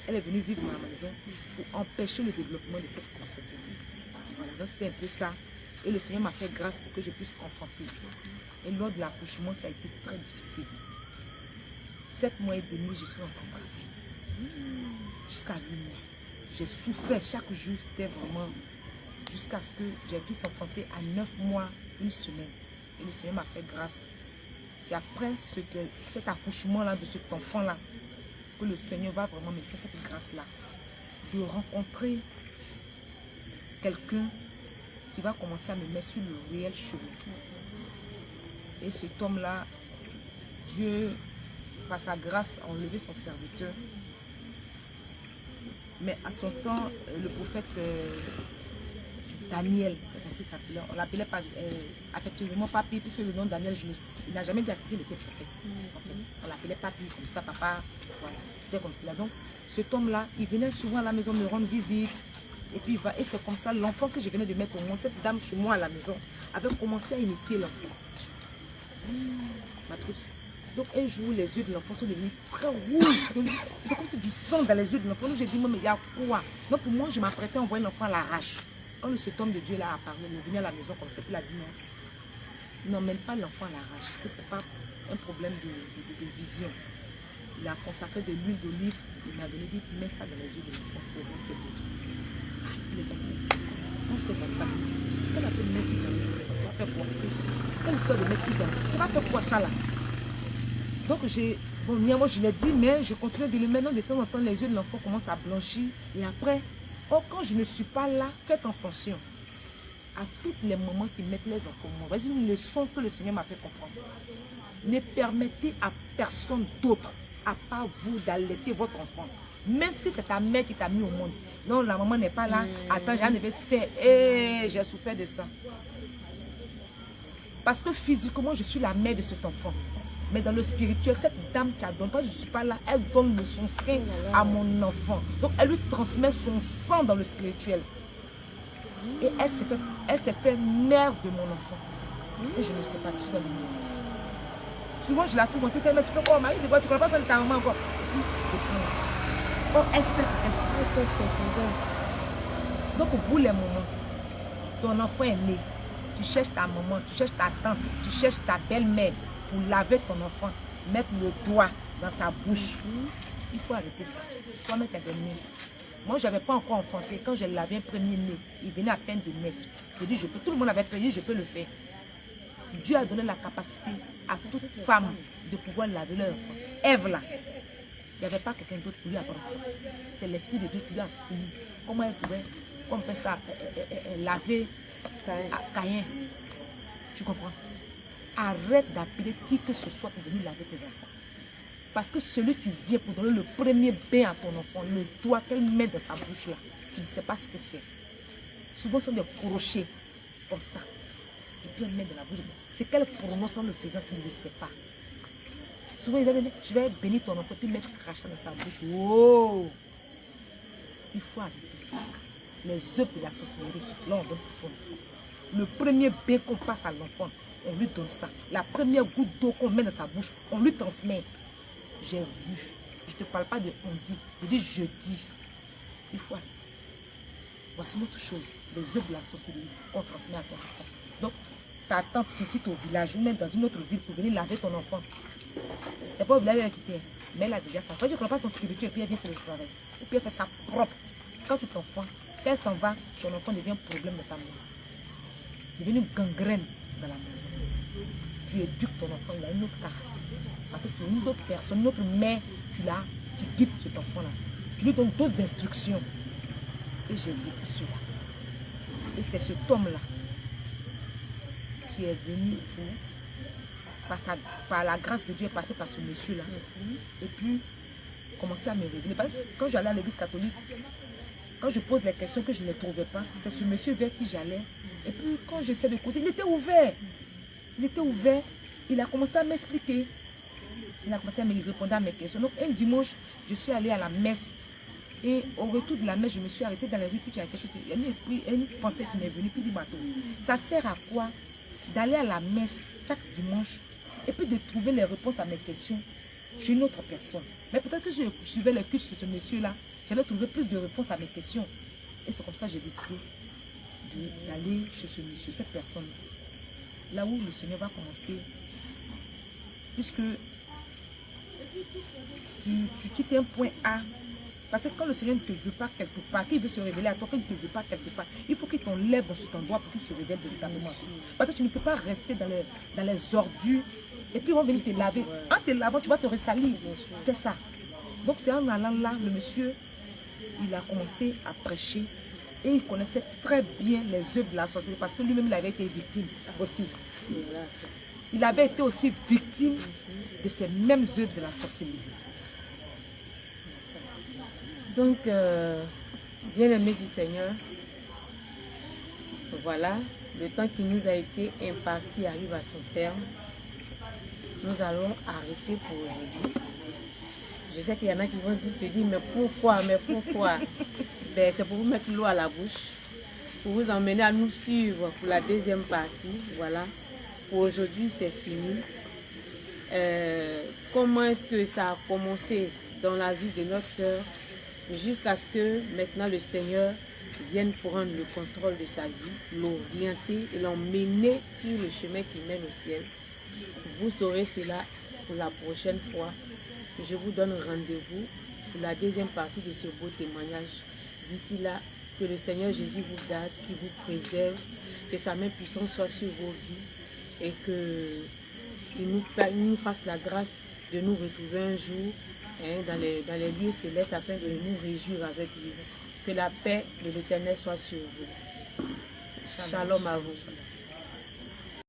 Elle est venue vivre dans ma maison pour empêcher le développement de cette grossesse. Voilà, donc c'était un peu ça. Et le Seigneur m'a fait grâce pour que je puisse enfanter. Et lors de l'accouchement, ça a été très difficile. 7 mois et demi, je suis encore grave. Jusqu'à 8 mois. J'ai souffert chaque jour, c'était vraiment jusqu'à ce que j'ai pu s'enfanter à 9 mois, 1 semaine. Et le Seigneur m'a fait grâce. C'est après cet accouchement-là, de cet enfant-là, que le Seigneur va vraiment me faire cette grâce-là. De rencontrer quelqu'un qui va commencer à me mettre sur le réel chemin. Et cet homme-là, Dieu, par sa grâce, a enlevé son serviteur. Mais à son temps, le prophète Daniel, on l'appelait affectueusement Papi, puisque le nom de Daniel, il n'a jamais dit qu'il était prophète. En fait, on l'appelait Papi, comme ça, papa. Voilà, c'était comme cela. Donc, cet homme-là, il venait souvent à la maison me rendre visite. Et puis, et c'est comme ça, l'enfant que je venais de mettre au monde, cette dame chez moi à la maison, avait commencé à initier l'enfant. Ma petite. Donc, un jour, les yeux de l'enfant sont devenus très rouges. C'est comme si du sang dans les yeux de l'enfant. Donc, j'ai dit, mais il y a quoi? Donc, pour moi, je m'apprêtais à envoyer l'enfant à l'arrache. Quand cet homme de Dieu là a apparu, il est venu à la maison comme ça, il a dit non, n'emmène pas l'enfant à l'arrache. Ce n'est pas un problème de vision. Il a consacré de l'huile d'olive, il m'a donné, dit, mets ça dans les yeux de l'enfant pour voir que il est comme ça. Quand je te vois pas, c'est qu'elle a fait mettre dans les yeux, ça va faire quoi? Quelle histoire de mettre dans les yeux? Ça va faire quoi ça là? Donc moi je l'ai dit, mais je continue de le mettre. De temps en temps, les yeux de l'enfant commencent à blanchir. Et après, quand je ne suis pas là, faites attention à tous les moments qui mettent les enfants. Voici une leçon que le Seigneur m'a fait comprendre. Ne permettez à personne d'autre, à part vous, d'allaiter votre enfant. Même si c'est ta mère qui t'a mis au monde. Non, la maman n'est pas là. Attends, j'ai souffert de ça. Parce que physiquement, je suis la mère de cet enfant. Mais dans le spirituel, cette dame qui a donné, quand je ne suis pas là, elle donne son sein à mon enfant. Donc, elle lui transmet son sang dans le spirituel. Et elle s'est fait mère de mon enfant. Et je ne sais pas, tu dans le souvent, je la trouve, tu fais, mais tu fais quoi, Marie, tu ne connais pas ça de ta maman encore. Oh, elle sait ce qu'elle fait. Donc, vous les mamans, ton enfant est né. Tu cherches ta maman, tu cherches ta tante, tu cherches ta belle-mère. Pour laver ton enfant, mettre le doigt dans sa bouche. Il faut arrêter ça. Il faut mettre des nez. Moi, je n'avais pas encore enfanté. Quand je l'avais un premier nez, il venait à peine de naître. Je dis, tout le monde avait payé, je peux le faire. Dieu a donné la capacité à toute femme de pouvoir laver leur enfant. Ève là, il n'y avait pas quelqu'un d'autre pour lui apprendre ça. C'est l'esprit de Dieu qui lui a appris. Comment elle pouvait, comme fait ça, laver Caïn. Tu comprends? Arrête d'appeler qui que ce soit pour venir laver tes enfants. Parce que celui qui vient pour donner le premier bain à ton enfant, le doigt qu'elle met dans sa bouche là, tu ne sais pas ce que c'est. Souvent, ce sont des crochets comme ça. Et puis elle met dans la bouche. C'est qu'elle prononce en le faisant, tu ne le sais pas. Souvent, il va venir, je vais bénir ton enfant, puis mettre crachat dans sa bouche. Oh! Il faut arrêter ça. Les œufs de la sorcellerie, là on donne ça pour l'enfant. Le premier bain qu'on passe à l'enfant, on lui donne ça. La première goutte d'eau qu'on met dans sa bouche, on lui transmet. J'ai vu. Je ne te parle pas de on dit. Je dis je dis. Il faut aller. Voici une autre chose. Les œuvres de la sorcellerie qu'on transmet à ton enfant. Donc, ta tante qui quitte au village ou même dans une autre ville pour venir laver ton enfant. C'est pas au village qu'elle a quitté. Mais elle a déjà ça. Il faut dire qu'on pas son spirituel et puis elle vient faire le travail. Et puis elle fait ça propre. Quand tu t'enfants, quand elle s'en va, ton enfant devient un problème de ta maison. Il devient une gangrène dans la maison. Tu éduques ton enfant, il a une autre carte. Parce que tu es une autre personne, une autre mère, tu guides cet enfant-là. Tu lui donnes d'autres instructions. Et j'ai vécu cela. Et c'est cet homme-là qui est venu par la grâce de Dieu, est passé par ce monsieur-là. Et puis, commencer à me révéler. Parce que quand j'allais à l'église catholique, quand je pose les questions que je ne les trouvais pas, c'est ce monsieur vers qui j'allais. Et puis, quand j'essaie de causer, il était ouvert. Il était ouvert. Il a commencé à m'expliquer. Il a commencé à me répondre à mes questions. Donc, un dimanche, je suis allée à la messe. Et au retour de la messe, je me suis arrêtée dans la rue. Puis il y a quelque chose, il y a un esprit, une pensée qui m'est venue. Puis il dit, ça sert à quoi d'aller à la messe chaque dimanche et puis de trouver les réponses à mes questions chez une autre personne. Mais peut-être que je suivais les cultes de ce monsieur-là, j'allais trouver plus de réponses à mes questions. Et c'est comme ça que j'ai décidé d'aller chez ce monsieur, cette personne. Là où le Seigneur va commencer. Puisque tu quittes un point A. Parce que quand le Seigneur ne te veut pas quelque part, qu'il veut se révéler à toi, qu'il ne te veut pas quelque part, il faut qu'il t'enlève dans cet endroit pour qu'il se révèle véritablement. Parce que tu ne peux pas rester dans les ordures et puis on va venir te laver. En te lavant, tu vas te ressalir. C'était ça. Donc c'est en allant là, le monsieur, il a commencé à prêcher et il connaissait très bien les œuvres de la sorcellerie parce que lui-même il avait été victime aussi. Il avait été aussi victime de ces mêmes œuvres de la sorcellerie. Donc, bien-aimés du Seigneur, voilà, le temps qui nous a été imparti arrive à son terme. Nous allons arrêter pour aujourd'hui. Je sais qu'il y en a qui vont se dire, mais pourquoi? Ben, c'est pour vous mettre l'eau à la bouche, pour vous emmener à nous suivre pour la deuxième partie. Voilà, pour aujourd'hui, c'est fini. Comment est-ce que ça a commencé dans la vie de notre sœur? Jusqu'à ce que maintenant le Seigneur vienne prendre le contrôle de sa vie, l'orienter et l'emmener sur le chemin qui mène au ciel. Vous saurez cela pour la prochaine fois. Je vous donne rendez-vous pour la deuxième partie de ce beau témoignage. D'ici là, que le Seigneur Jésus vous garde, qu'il vous préserve, que sa main puissante soit sur vos vies et qu'il nous fasse la grâce de nous retrouver un jour dans les lieux célestes afin de nous réjouir avec lui. Que la paix de l'Éternel soit sur vous. Shalom à vous.